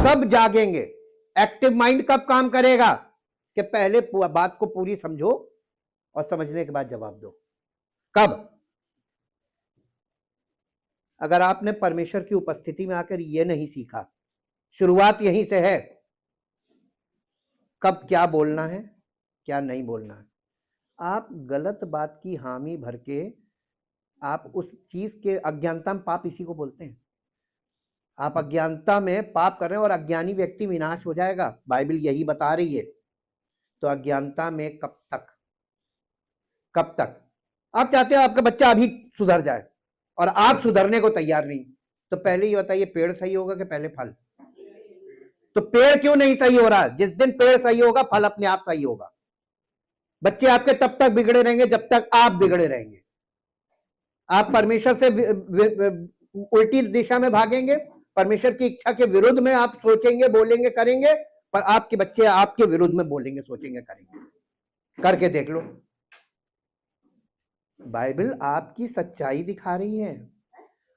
कब जागेंगे? Active mind कब काम करेगा? कि पहले बात को पूरी समझो और समझने के बाद जवाब दो। कब? अगर आपने परमेश्वर की उपस्थिति में आकर यह नहीं सीखा, शुरुआत यहीं से है, कब क्या बोलना है, क्या नहीं बोलना है। आप गलत बात की हामी भर के आप उस चीज के, अज्ञानता में पाप इसी को बोलते हैं। आप अज्ञानता में पाप कर रहे हैं और अज्ञानी व्यक्ति विनाश हो जाएगा, बाइबल यही बता रही है। तो अज्ञानता में कब तक? कब तक? आप चाहते हो आपका बच्चा अभी सुधर जाए और आप सुधरने को तैयार नहीं, तो पहले ये बताइए पेड़ सही होगा कि पहले फल? तो पेड़ क्यों नहीं सही हो रहा? जिस दिन पेड़ सही होगा फल अपने आप सही होगा। बच्चे आपके तब तक बिगड़े रहेंगे जब तक आप बिगड़े रहेंगे। आप परमेश्वर से उल्टी दिशा में भागेंगे, परमेश्वर की इच्छा के विरुद्ध में आप सोचेंगे, बोलेंगे, करेंगे, पर आपके बच्चे आपके विरुद्ध में बोलेंगे, सोचेंगे, करेंगे। करके देख लो। बाइबल आपकी सच्चाई दिखा रही है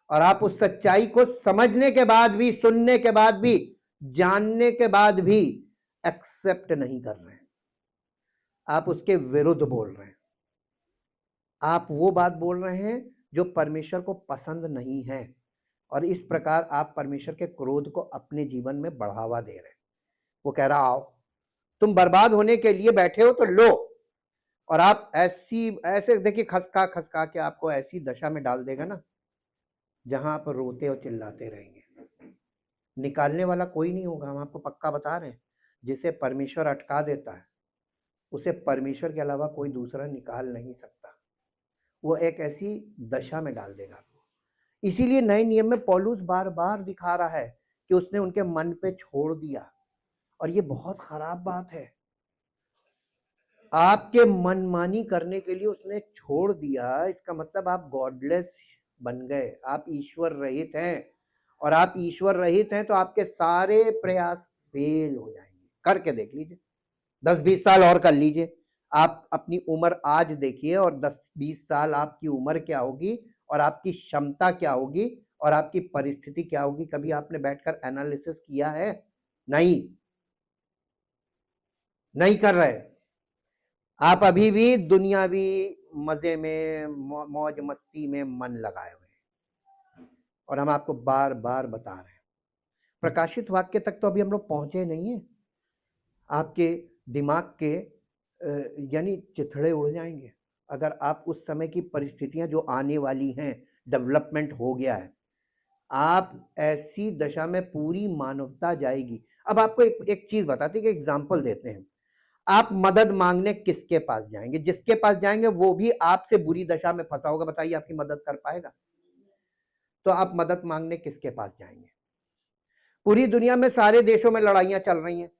और आप उस सच्चाई को समझने के बाद भी, सुनने के बाद भी, जानने के बाद भी एक्सेप्ट नहीं कर रहे हैं। आप उसके विरुद्ध बोल रहे हैं। आप वो बात बोल रहे हैं जो परमेश्वर को पसंद नहीं है और इस प्रकार आप परमेश्वर के क्रोध को अपने जीवन में बढ़ावा दे रहे हैं। वो कह रहा आओ, तुम बर्बाद होने के लिए बैठे हो तो लो, और आप ऐसे देखिए खसका खसका के आपको ऐसी दशा में डाल देगा ना जहां आप रोते और चिल्लाते रहेंगे। निकालने वाला कोई नहीं होगा, हम आपको पक्का बता रहे हैं। जिसे परमेश्वर अटका देता है उसे परमेश्वर के अलावा कोई दूसरा निकाल नहीं सकता। वो एक ऐसी दशा में डाल देगा आपको। इसीलिए नए नियम में पौलुस बार बार दिखा रहा है कि उसने उनके मन पे छोड़ दिया, और ये बहुत खराब बात है। आपके मनमानी करने के लिए उसने छोड़ दिया, इसका मतलब आप गॉडलेस बन गए, आप ईश्वर रहित हैं, और आप ईश्वर रहित हैं तो आपके सारे प्रयास फेल हो जाएंगे। करके देख लीजिए, 10-20 साल और कर लीजिए। आप अपनी उम्र आज देखिए और 10-20 साल आपकी उम्र क्या होगी और आपकी क्षमता क्या होगी और आपकी परिस्थिति क्या होगी। कभी आपने बैठकर एनालिसिस किया है? नहीं कर रहे। आप अभी भी दुनियावी मजे में, मौज मस्ती में मन लगाए हुए हैं, और हम आपको बार बार बता रहे हैं प्रकाशित वाक्य तक तो अभी हम लोग पहुंचे नहीं है। आपके दिमाग के यानी चिथड़े उड़ जाएंगे अगर आप उस समय की परिस्थितियां जो आने वाली हैं, डेवलपमेंट हो गया है, आप ऐसी दशा में पूरी मानवता जाएगी। अब आपको एक चीज बताते हैं कि एग्जाम्पल देते हैं। आप मदद मांगने किसके पास जाएंगे? जिसके पास जाएंगे वो भी आपसे बुरी दशा में फंसा होगा, बताइए आपकी मदद कर पाएगा? तो आप मदद मांगने किसके पास जाएंगे? पूरी दुनिया में सारे देशों में लड़ाइयां चल रही हैं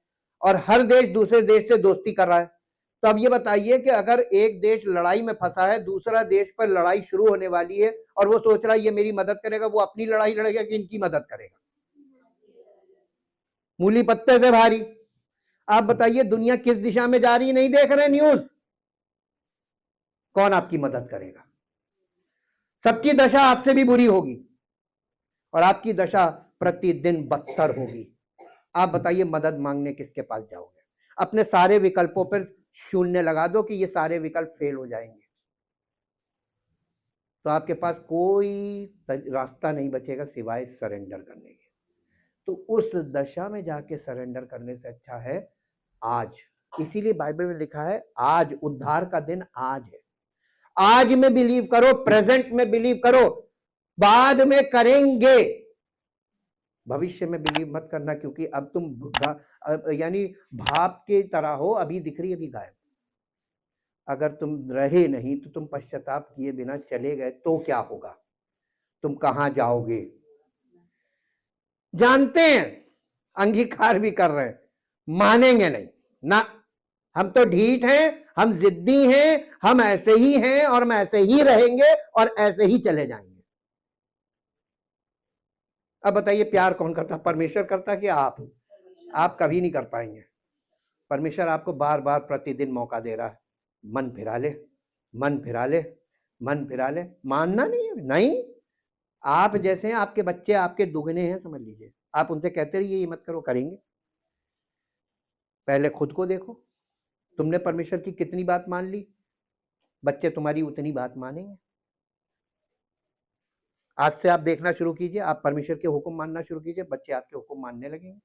और हर देश दूसरे देश से दोस्ती कर रहा है। तो अब ये बताइए कि अगर एक देश लड़ाई में फंसा है, दूसरा देश पर लड़ाई शुरू होने वाली है और वो सोच रहा है ये मेरी मदद करेगा, वो अपनी लड़ाई लड़ेगा कि इनकी मदद करेगा? मूली पत्ते से भारी। आप बताइए दुनिया किस दिशा में जा रही है? नहीं देख रहे न्यूज? कौन आपकी मदद करेगा? सबकी दशा आपसे भी बुरी होगी और आपकी दशा प्रतिदिन बदतर होगी। आप बताइए मदद मांगने किसके पास जाओगे? अपने सारे विकल्पों पर शून्य लगा दो कि ये सारे विकल्प फेल हो जाएंगे, तो आपके पास कोई रास्ता नहीं बचेगा सिवाय सरेंडर करने के। तो उस दशा में जाके सरेंडर करने से अच्छा है आज। इसीलिए बाइबल में लिखा है आज उद्धार का दिन आज है। आज में बिलीव करो, प्रेजेंट में बिलीव करो, बाद में करेंगे, भविष्य में बिलीव मत करना, क्योंकि अब तुम यानी भाप की तरह हो, अभी दिख रही, अभी गायब। अगर तुम रहे नहीं तो तुम पश्चाताप किए बिना चले गए तो क्या होगा? तुम कहां जाओगे? जानते हैं, अंगीकार भी कर रहे हैं, मानेंगे नहीं ना। हम तो ढीठ हैं, हम जिद्दी हैं, हम ऐसे ही हैं और हम ऐसे ही रहेंगे और ऐसे ही चले जाएंगे। अब बताइए प्यार कौन करता? परमेश्वर करता कि आप कभी नहीं कर पाएंगे। परमेश्वर आपको बार बार प्रतिदिन मौका दे रहा है, मन फिरा ले, मन फिरा ले, मन फिरा ले। मानना नहीं है, नहीं, आप जैसे हैं, आपके बच्चे आपके दुगने हैं, समझ लीजिए। आप उनसे कहते रहिए ये मत करो, करेंगे। पहले खुद को देखो, तुमने परमेश्वर की कितनी बात मान ली, बच्चे तुम्हारी उतनी बात मानेंगे। आज से आप देखना शुरू कीजिए, आप परमेश्वर के हुक्म मानना शुरू कीजिए, बच्चे आपके हुक्म मानने लगेंगे।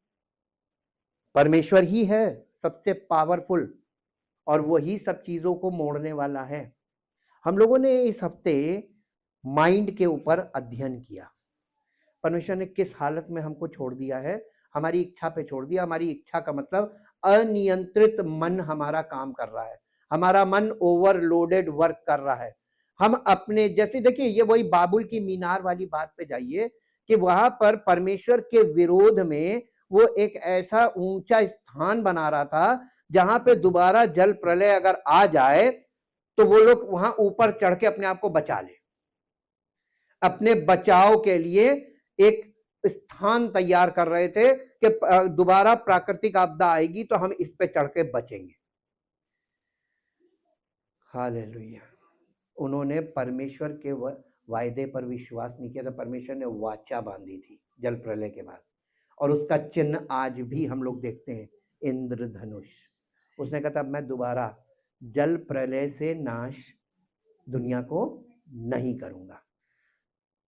परमेश्वर ही है सबसे पावरफुल, और वही सब चीजों को मोड़ने वाला है। हम लोगों ने इस हफ्ते माइंड के ऊपर अध्ययन किया। परमेश्वर ने किस हालत में हमको छोड़ दिया है, हमारी इच्छा पे छोड़ दिया। हमारी इच्छा का मतलब अनियंत्रित मन हमारा काम कर रहा है, हमारा मन ओवरलोडेड वर्क कर रहा है। हम अपने जैसे देखिए, ये वही बाबुल की मीनार वाली बात पे जाइए कि वहां पर परमेश्वर के विरोध में वो एक ऐसा ऊंचा स्थान बना रहा था जहां पे दोबारा जल प्रलय अगर आ जाए तो वो लोग वहां ऊपर चढ़ के अपने आप को बचा ले, अपने बचाव के लिए एक स्थान तैयार कर रहे थे कि दोबारा प्राकृतिक आपदा आएगी तो हम इस पे चढ़ के बचेंगे। हालेलुया। उन्होंने परमेश्वर के वायदे पर विश्वास नहीं किया था। परमेश्वर ने वाचा बांधी थी जल प्रलय के बाद, और उसका चिन्ह आज भी हम लोग देखते हैं, इंद्रधनुष। उसने कहा था मैं दोबारा जल प्रलय से नाश दुनिया को नहीं करूंगा।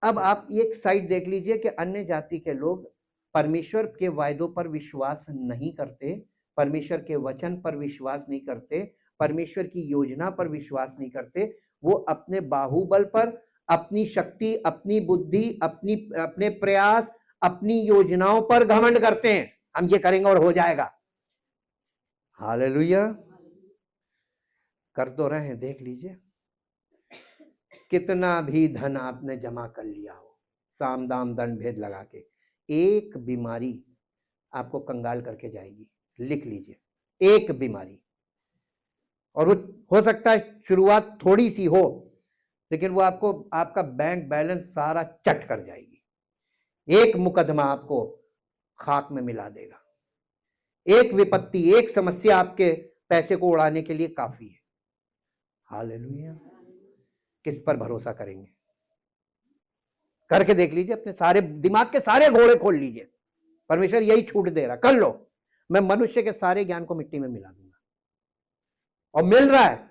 अब आप एक साइड देख लीजिए कि अन्य जाति के लोग परमेश्वर के वायदों पर विश्वास नहीं करते, परमेश्वर के वचन पर विश्वास नहीं करते, परमेश्वर की योजना पर विश्वास नहीं करते। वो अपने बाहुबल पर, अपनी शक्ति, अपनी बुद्धि, अपने प्रयास, अपनी योजनाओं पर घमंड करते हैं। हम ये करेंगे और हो जाएगा। हालेलुया। कर तो रहे हैं, देख लीजिए कितना भी धन आपने जमा कर लिया हो, साम दाम दंड भेद लगा के, एक बीमारी आपको कंगाल करके जाएगी। लिख लीजिए, एक बीमारी। और वो हो सकता है शुरुआत थोड़ी सी हो, लेकिन वो आपको, आपका बैंक बैलेंस सारा चट कर जाएगी। एक मुकदमा आपको खाक में मिला देगा। एक विपत्ति, एक समस्या आपके पैसे को उड़ाने के लिए काफी है। हालेलुया। किस पर भरोसा करेंगे? करके देख लीजिए, अपने सारे दिमाग के सारे घोड़े खोल लीजिए। परमेश्वर यही छूट दे रहा, कर लो, मैं मनुष्य के सारे ज्ञान को मिट्टी में मिला दूंगा। और मिल रहा है,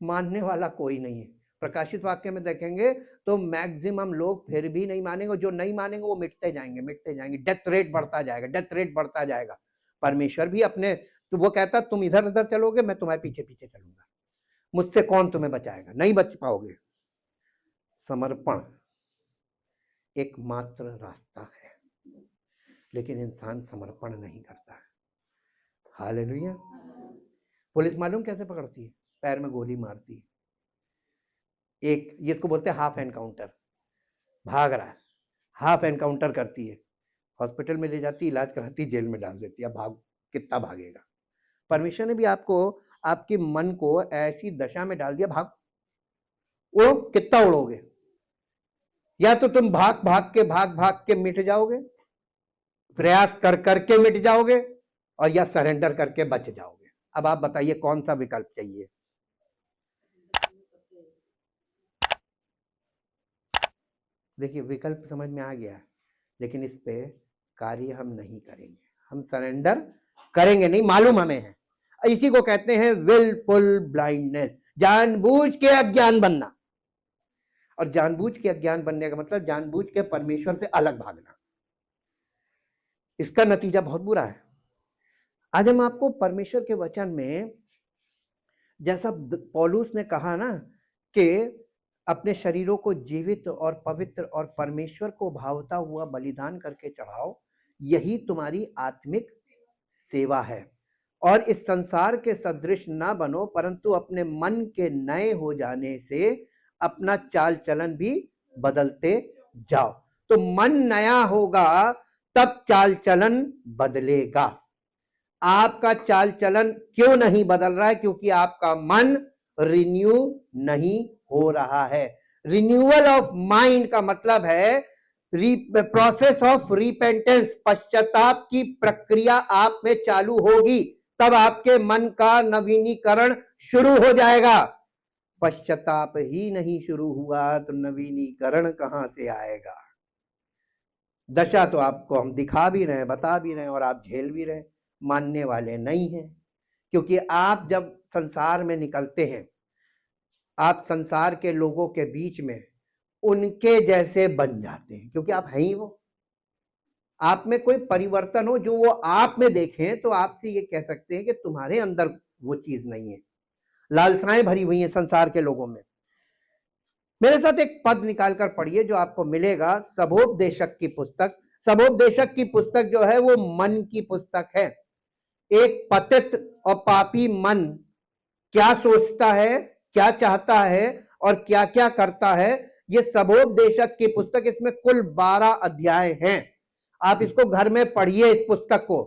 मानने वाला कोई नहीं है। प्रकाशित वाक्य में देखेंगे तो मैक्सिमम लोग फिर भी नहीं मानेंगे, जो नहीं मानेंगे वो मिटते जाएंगे, मिटते जाएंगे। डेथ रेट बढ़ता जाएगा, डेथ रेट बढ़ता जाएगा। परमेश्वर भी अपने, तो वो कहता तुम इधर उधर चलोगे, मैं तुम्हारे पीछे पीछे चलूंगा, मुझसे कौन तुम्हें बचाएगा? नहीं बच पाओगे। समर्पण एकमात्र रास्ता है, लेकिन इंसान समर्पण नहीं करता है। हालेलुया। पुलिस मालूम कैसे पकड़ती है? पैर में गोली मारती है। एक जिसको बोलते हैं हाफ एनकाउंटर, भाग रहा है, हाफ एनकाउंटर करती है, हॉस्पिटल में ले जाती, इलाज कराती, जेल में डाल देती है। भाग, कितना भागेगा? परमेश्वर ने भी आपको, आपके मन को ऐसी दशा में डाल दिया, भाग, वो कितना उड़ोगे? या तो तुम भाग भाग के मिट जाओगे, प्रयास कर करके मिट जाओगे, और या सरेंडर करके बच जाओगे। अब आप बताइए कौन सा विकल्प चाहिए? देखिए, विकल्प समझ में आ गया, लेकिन इस पे कार्य हम नहीं करेंगे। हम सरेंडर करेंगे नहीं, मालूम हमें है। इसी को कहते हैं विलफुल ब्लाइंडनेस, जानबूझ के अज्ञान बनना। और जानबूझ के अज्ञान बनने का मतलब जानबूझ के परमेश्वर से अलग भागना। इसका नतीजा बहुत बुरा है। आज हम आपको परमेश्वर के वचन में, जैसा पौलुस ने कहा ना कि अपने शरीरों को जीवित और पवित्र और परमेश्वर को भावता हुआ बलिदान करके चढ़ाओ, यही तुम्हारी आत्मिक सेवा है। और इस संसार के सदृश ना बनो, परंतु अपने मन के नए हो जाने से अपना चाल चलन भी बदलते जाओ। तो मन नया होगा तब चाल चलन बदलेगा। आपका चाल चलन क्यों नहीं बदल रहा है? क्योंकि आपका मन रिन्यू नहीं हो रहा है। रिन्यूअल ऑफ माइंड का मतलब है प्रोसेस ऑफ रिपेंटेंस, पश्चाताप की प्रक्रिया आप में चालू होगी, तब आपके मन का नवीनीकरण शुरू हो जाएगा। पश्चाताप ही नहीं शुरू हुआ तो नवीनीकरण कहां से आएगा। दशा तो आपको हम दिखा भी रहे हैं, बता भी रहे हैं, और आप झेल भी रहे हैं, मानने वाले नहीं हैं। क्योंकि आप जब संसार में निकलते हैं, आप संसार के लोगों के बीच में उनके जैसे बन जाते हैं, क्योंकि आप हैं ही वो। आप में कोई परिवर्तन हो जो वो आप में देखें तो आपसे ये कह सकते हैं कि तुम्हारे अंदर वो चीज नहीं है। लालसाएं भरी हुई हैं संसार के लोगों में। मेरे साथ एक पद निकाल कर पढ़िए जो आपको मिलेगा सबोपदेशक की पुस्तक। सबोपदेशक की पुस्तक जो है वो मन की पुस्तक है। एक पतित और पापी मन क्या सोचता है, क्या चाहता है और क्या क्या करता है, ये सबोपदेशक की पुस्तक। इसमें कुल 12 अध्याय हैं। आप इसको घर में पढ़िए इस पुस्तक को।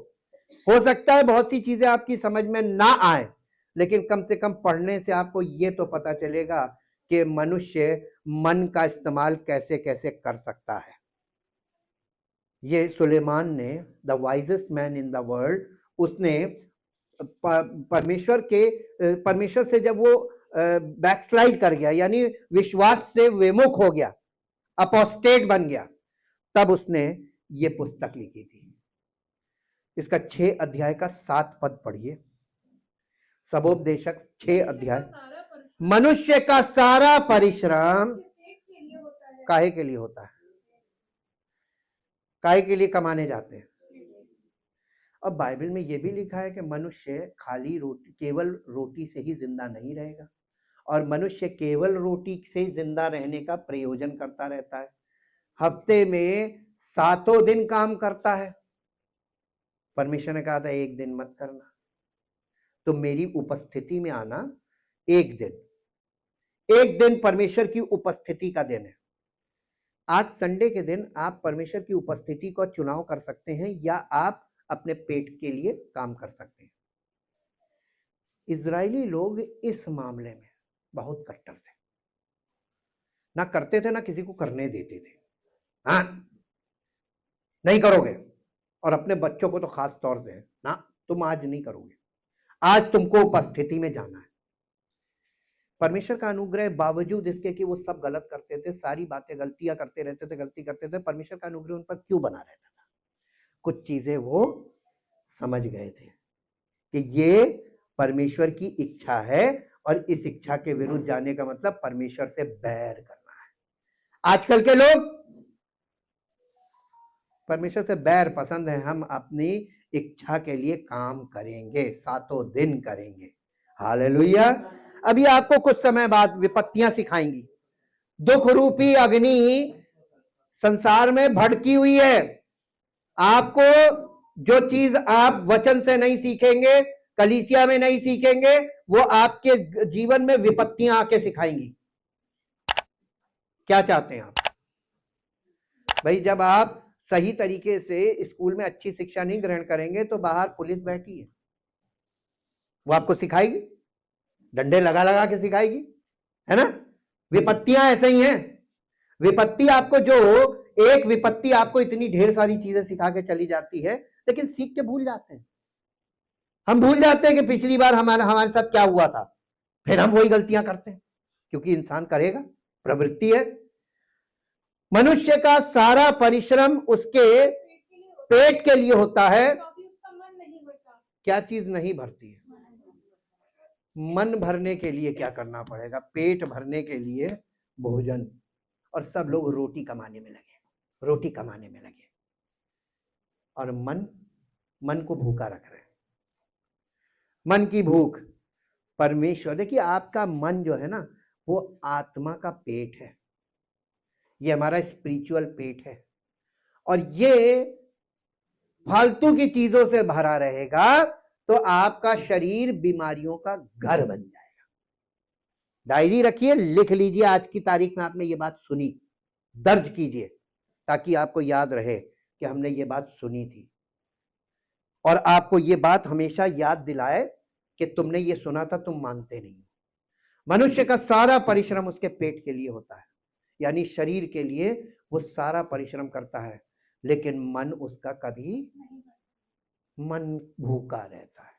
हो सकता है बहुत सी चीजें आपकी समझ में ना आए, लेकिन कम से कम पढ़ने से आपको ये तो पता चलेगा कि मनुष्य मन का इस्तेमाल कैसे कैसे कर सकता है। ये सुलेमान ने, the wisest man in the world, उसने परमेश्वर से जब वो बैकस्लाइड कर गया, यानी विश्वास से विमुख हो गया, अपोस्टेट बन गया, तब उसने ये पुस्तक लिखी थी। इसका 6 अध्याय का 7 पद पढ़िए। सबोपदेशक 6 अध्याय। मनुष्य का सारा परिश्रम काहे के लिए होता है? काहे के लिए कमाने जाते हैं? अब बाइबल में यह भी लिखा है कि मनुष्य खाली रोटी, केवल रोटी से ही जिंदा नहीं रहेगा, और मनुष्य केवल रोटी से जिंदा रहने का प्रयोजन करता रहता है। हफ्ते में 7 दिन काम करता है। परमेश्वर ने कहा था एक दिन मत करना। तो मेरी उपस्थिति में आना एक दिन परमेश्वर की उपस्थिति का दिन है। आज संडे के दिन आप परमेश्वर की उपस्थिति का चुनाव कर सकते हैं, या आप अपने पेट के लिए काम कर सकते हैं। इजरायली लोग इस मामले में बहुत कट्टर थे। ना करते थे, ना किसी को करने देते थे। हाँ, नहीं करोगे। और अपने बच्चों को तो खास तौर से ना, तुम आज नहीं करोगे, आज तुमको उपस्थिति में जाना है। परमेश्वर का अनुग्रह बावजूद इसके कि वो सब गलत करते थे, सारी बातें गलतियां करते रहते थे, गलती करते थे, परमेश्वर का अनुग्रह उन पर क्यों बना रहता था? कुछ चीजें वो समझ गए थे कि ये परमेश्वर की इच्छा है, और इस इच्छा के विरुद्ध जाने का मतलब परमेश्वर से बैर करना है। आजकल के लोग परमेश्वर से बैर पसंद है। हम अपनी इच्छा के लिए काम करेंगे, 7 दिन करेंगे। हालेलुया। अभी आपको कुछ समय बाद विपत्तियां सिखाएंगी। दुख रूपी अग्नि संसार में भड़की हुई है। आपको जो चीज आप वचन से नहीं सीखेंगे, कलीसिया में नहीं सीखेंगे, वो आपके जीवन में विपत्तियां आके सिखाएंगी। क्या चाहते हैं आप? भाई, जब आप सही तरीके से स्कूल में अच्छी शिक्षा नहीं ग्रहण करेंगे तो बाहर पुलिस बैठी है, वो आपको सिखाएगी, डंडे लगा लगा के सिखाएगी, है ना? विपत्तियां ऐसे ही हैं। विपत्ति आपको एक विपत्ति आपको इतनी ढेर सारी चीजें सिखा के चली जाती है, लेकिन सीख के भूल जाते हैं। हम भूल जाते हैं कि पिछली बार हमारे साथ क्या हुआ था, फिर हम वही गलतियां करते हैं, क्योंकि इंसान करेगा, प्रवृत्ति है। मनुष्य का सारा परिश्रम उसके पेट के लिए होता है। क्या चीज नहीं भरती है? मन भरने के लिए क्या करना पड़ेगा? पेट भरने के लिए भोजन। और सब लोग रोटी कमाने में लगे, रोटी कमाने में लगे, और मन को भूखा रख रहे हैं। मन की भूख परमेश्वर, देखिए आपका मन जो है ना, वो आत्मा का पेट है, ये हमारा स्पिरिचुअल पेट है, और ये फालतू की चीजों से भरा रहेगा तो आपका शरीर बीमारियों का घर बन जाएगा। डायरी रखिए, लिख लीजिए, आज की तारीख में आपने ये बात सुनी, दर्ज कीजिए, ताकि आपको याद रहे कि हमने ये बात सुनी थी, और आपको ये बात हमेशा याद दिलाए कि तुमने ये सुना था, तुम मानते नहीं। मनुष्य का सारा परिश्रम उसके पेट के लिए होता है, यानी शरीर के लिए वो सारा परिश्रम करता है, लेकिन मन उसका कभी, मन भूखा रहता है,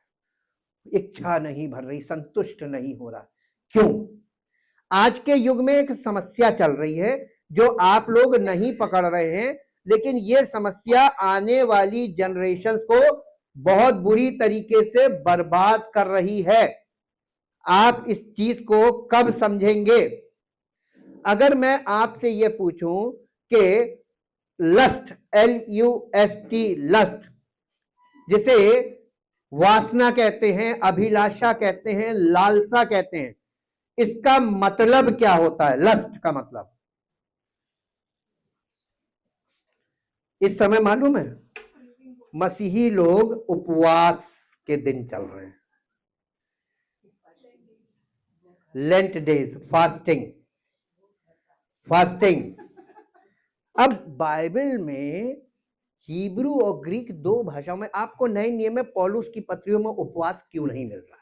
इच्छा नहीं भर रही, संतुष्ट नहीं हो रहा। क्यों? आज के युग में एक समस्या चल रही है जो आप लोग नहीं पकड़ रहे हैं, लेकिन ये समस्या आने वाली जनरेशंस को बहुत बुरी तरीके से बर्बाद कर रही है। आप इस चीज को कब समझेंगे? अगर मैं आपसे यह पूछूं कि लस्ट, LUST, लस्ट, जिसे वासना कहते हैं, अभिलाषा कहते हैं, लालसा कहते हैं, इसका मतलब क्या होता है? लस्ट का मतलब इस समय मालूम है? मसीही लोग उपवास के दिन चल रहे हैं, लेंट डेज, फास्टिंग। अब बाइबल में हिब्रू और ग्रीक दो भाषाओं में आपको नए नियम में पौलुस की पत्रियों में उपवास क्यों नहीं मिल रहा है?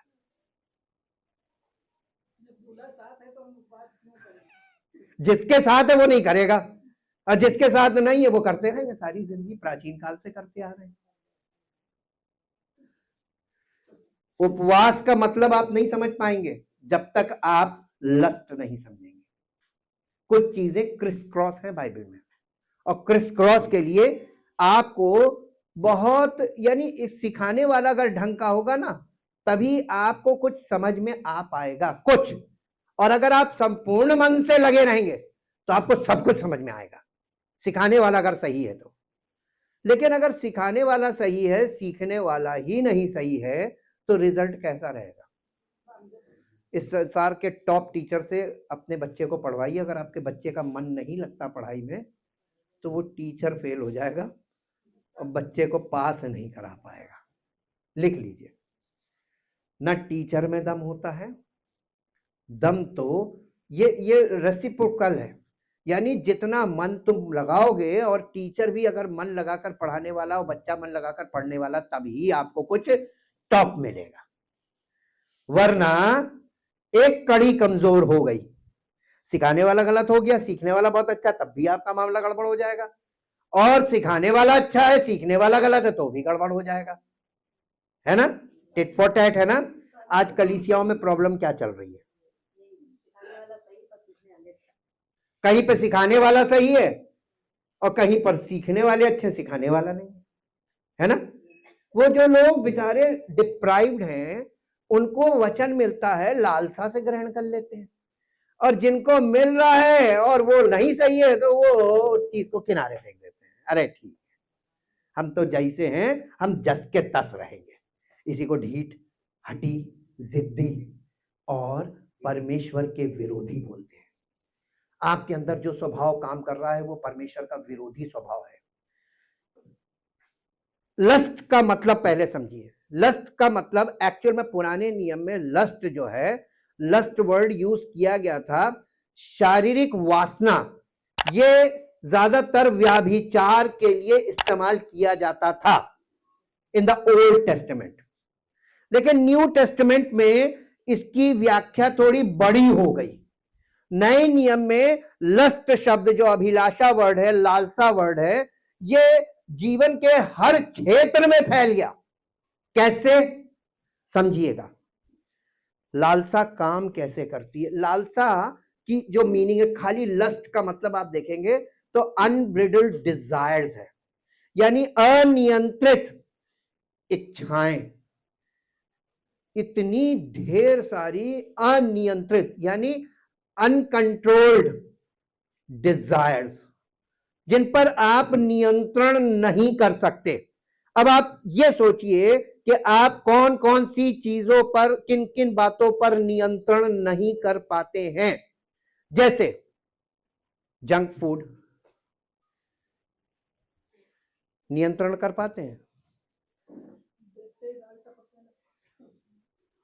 जिसके साथ है वो नहीं करेगा, और जिसके साथ नहीं है वो करते रहेंगे, सारी जिंदगी प्राचीन काल से करते आ रहे हैं। उपवास का मतलब आप नहीं समझ पाएंगे जब तक आप लस्ट नहीं समझेंगे। कुछ चीजें क्रिस क्रॉस है बाइबल में, और क्रिस क्रॉस के लिए आपको बहुत, यानी सिखाने वाला अगर ढंग का होगा ना, तभी आपको कुछ समझ में आ पाएगा कुछ। और अगर आप संपूर्ण मन से लगे रहेंगे तो आपको सब कुछ समझ में आएगा, सिखाने वाला अगर सही है तो। लेकिन अगर सिखाने वाला सही है, सीखने वाला ही नहीं सही है, तो रिजल्ट कैसा रहेगा? इस संसार के टॉप टीचर से अपने बच्चे को पढ़वाइए, अगर आपके बच्चे का मन नहीं लगता पढ़ाई में, तो वो टीचर फेल हो जाएगा और बच्चे को पास नहीं करा पाएगा। लिख लीजिए, ना टीचर में दम होता है, दम तो ये रेसिप्रोकल है, यानी जितना मन तुम लगाओगे, और टीचर भी अगर मन लगाकर पढ़ाने वाला और बच्चा मन लगाकर पढ़ने वाला, तभी आपको कुछ टॉप मिलेगा। वरना एक कड़ी कमजोर हो गई, सिखाने वाला गलत हो गया, सीखने वाला बहुत अच्छा, तब भी आपका मामला गड़बड़ हो जाएगा। और सिखाने वाला अच्छा है, सीखने वाला गलत है, तो भी गड़बड़ हो जाएगा, है ना? टिट फॉर टैट, है ना? आज कलीसियाओं में प्रॉब्लम क्या चल रही है? कहीं पर सिखाने वाला सही है और कहीं पर सीखने वाले अच्छे, सिखाने वाला नहीं, है ना? वो जो लोग बेचारे डिप्राइव्ड हैं, उनको वचन मिलता है, लालसा से ग्रहण कर लेते हैं, और जिनको मिल रहा है और वो नहीं सही है, तो वो उस चीज को किनारे फेंक देते हैं। अरे ठीक, हम तो जैसे हैं, हम जस के तस रहेंगे। इसी को ढीठ, हटी, जिद्दी और परमेश्वर के विरोधी बोलते हैं। आपके अंदर जो स्वभाव काम कर रहा है वो परमेश्वर का विरोधी स्वभाव है। लस्ट का मतलब पहले समझिए। लस्ट का मतलब एक्चुअल में पुराने नियम में लस्ट जो है, लस्ट वर्ड यूज किया गया था शारीरिक वासना। ये ज्यादातर व्याभिचार के लिए इस्तेमाल किया जाता था इन द ओल्ड टेस्टामेंट, लेकिन न्यू टेस्टामेंट में इसकी व्याख्या थोड़ी बड़ी हो गई। नए नियम में लस्ट शब्द जो अभिलाषा वर्ड है, लालसा वर्ड है, ये जीवन के हर क्षेत्र में फैल गया। कैसे? समझिएगा, लालसा काम कैसे करती है। लालसा की जो मीनिंग है, खाली लस्ट का मतलब आप देखेंगे तो अनब्रिडल्ड डिजायर्स है, यानी अनियंत्रित इच्छाएं, इतनी ढेर सारी अनियंत्रित यानी अनकंट्रोल्ड डिजायर्स, जिन पर आप नियंत्रण नहीं कर सकते। अब आप ये सोचिए कि आप कौन कौन सी चीजों पर, किन किन बातों पर नियंत्रण नहीं कर पाते हैं। जैसे जंक फूड, नियंत्रण कर पाते हैं?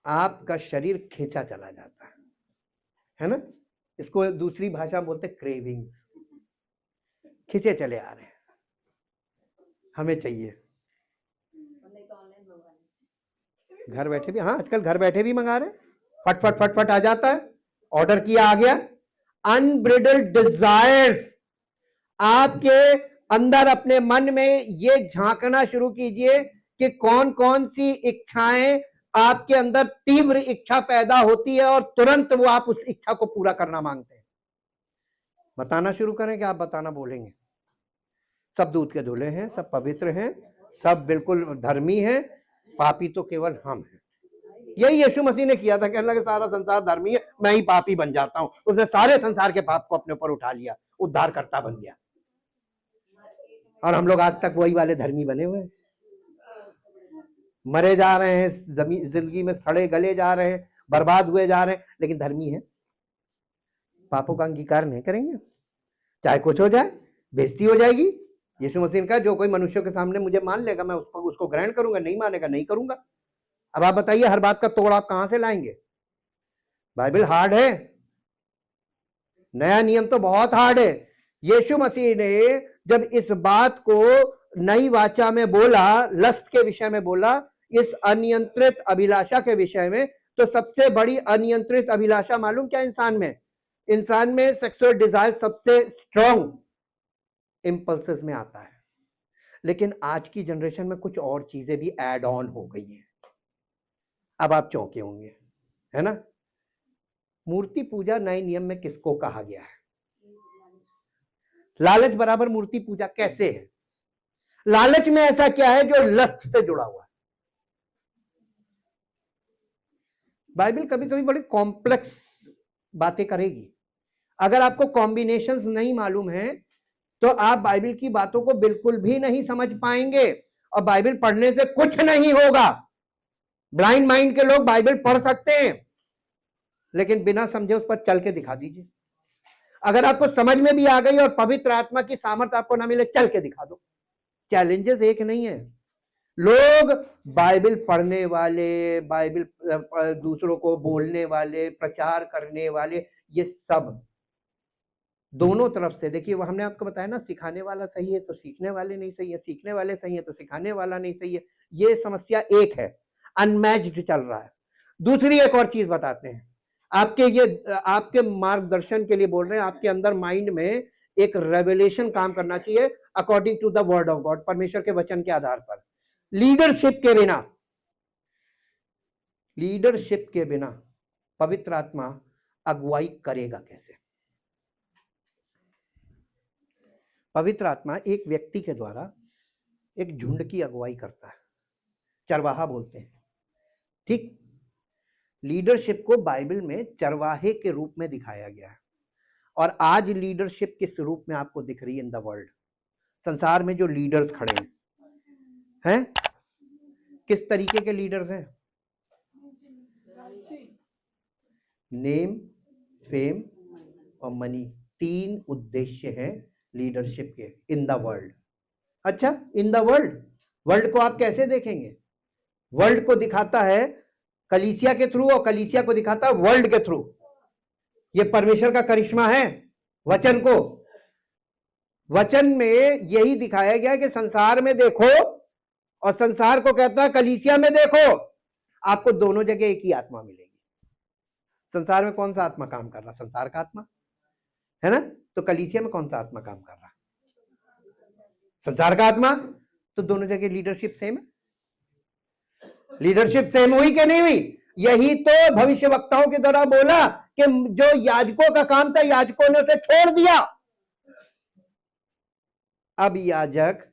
आपका शरीर खींचा चला जाता है ना? इसको दूसरी भाषा बोलते क्रेविंग्स, खींचे चले आ रहे हैं, हमें चाहिए। घर बैठे भी, हाँ आजकल घर बैठे भी मंगा रहे, फट फट फट फट आ जाता है, ऑर्डर किया आ गया। अनब्रिडल्ड डिजायर्स, आपके अंदर अपने मन में ये झांकना शुरू कीजिए कि कौन कौन सी इच्छाएं आपके अंदर तीव्र इच्छा पैदा होती है और तुरंत वो आप उस इच्छा को पूरा करना मांगते हैं। बताना शुरू करें कि आप बताना बोलेंगे? सब दूध के धुले हैं, सब पवित्र हैं, सब बिल्कुल धर्मी हैं, पापी तो केवल हम हैं। यही यीशु मसीह ने किया था, कहने लगे सारा संसार धर्मी है, मैं ही पापी बन जाता हूं। उसने सारे संसार के पाप को अपने ऊपर उठा लिया, उद्धारकर्ता बन गया। और हम लोग आज तक वही वाले धर्मी बने हुए हैं, मरे जा रहे हैं, जिंदगी में सड़े गले जा रहे हैं, बर्बाद हुए जा रहे हैं, लेकिन धर्मी है। पापों का अंगीकार नहीं करेंगे, चाहे कुछ हो जाए, बेइज्जती हो जाएगी। यीशु मसीह ने कहा जो कोई मनुष्यों के सामने मुझे मान लेगा मैं उसको ग्रहण करूंगा, नहीं मानेगा नहीं करूंगा। अब आप बताइए हर बात का तोड़ आप कहां से लाएंगे? बाइबल हार्ड है, नया नियम तो बहुत हार्ड है। यीशु मसीह ने जब इस बात को नई वाचा में बोला, लस्ट के विषय में बोला, इस अनियंत्रित अभिलाषा के विषय में, तो सबसे बड़ी अनियंत्रित अभिलाषा मालूम क्या इंसान में सेक्सुअल डिजायर सबसे स्ट्रॉन्ग इंपल्सेस में आता है। लेकिन आज की जनरेशन में कुछ और चीजें भी ऐड ऑन हो गई हैं। अब आप चौंके होंगे, है ना? मूर्ति पूजा नए नियम में किसको कहा गया है? लालच बराबर मूर्ति पूजा कैसे है? लालच में ऐसा क्या है जो लस्ट से जुड़ा हुआ है? बाइबल कभी कभी बड़ी कॉम्प्लेक्स बातें करेगी। अगर आपको कॉम्बिनेशंस नहीं मालूम है तो आप बाइबल की बातों को बिल्कुल भी नहीं समझ पाएंगे, और बाइबल पढ़ने से कुछ नहीं होगा। ब्लाइंड माइंड के लोग बाइबल पढ़ सकते हैं, लेकिन बिना समझे उस पर चल के दिखा दीजिए। अगर आपको समझ में भी आ गई और पवित्र आत्मा की सामर्थ्य आपको ना मिले, चल के दिखा दो। चैलेंजेस एक नहीं है। लोग बाइबल पढ़ने वाले, बाइबल दूसरों को बोलने वाले, प्रचार करने वाले, ये सब दोनों तरफ से देखिए, हमने आपको बताया ना, सिखाने वाला सही है तो सीखने वाले नहीं सही है, सीखने वाले सही है तो सिखाने वाला नहीं सही है। ये समस्या एक है, अनमैच्ड चल रहा है। दूसरी एक और चीज बताते हैं, आपके मार्गदर्शन के लिए बोल रहे हैं, आपके अंदर माइंड में एक रेवलेशन काम करना चाहिए according to the word of God, परमेश्वर के वचन के आधार पर। लीडरशिप के बिना पवित्र आत्मा अगुवाई करेगा कैसे? पवित्र आत्मा एक व्यक्ति के द्वारा एक झुंड की अगुवाई करता है, चरवाहा बोलते हैं, ठीक? लीडरशिप को बाइबल में चरवाहे के रूप में दिखाया गया है। और आज लीडरशिप किस रूप में आपको दिख रही है इन द वर्ल्ड? संसार में जो लीडर्स खड़े हैं किस तरीके के लीडर्स हैं? नेम, फेम और मनी, तीन उद्देश्य हैं लीडरशिप के इन द वर्ल्ड। अच्छा, इन द वर्ल्ड को आप कैसे देखेंगे? वर्ल्ड को दिखाता है कलीसिया के थ्रू, और कलीसिया को दिखाता है वर्ल्ड के थ्रू। ये परमेश्वर का करिश्मा है। वचन में यही दिखाया गया कि संसार में देखो, और संसार को कहता है कलीसिया में देखो। आपको दोनों जगह एक ही आत्मा मिलेगी। संसार में कौन सा आत्मा काम कर रहा? संसार का आत्मा, है ना? तो कलीसिया में कौन सा आत्मा काम कर रहा? संसार का आत्मा। तो दोनों जगह लीडरशिप सेम है। लीडरशिप सेम हुई कि नहीं हुई? यही तो भविष्यवक्ताओं के द्वारा बोला कि जो याजकों का काम था, याजकों ने उसे छोड़ दिया। अब याजक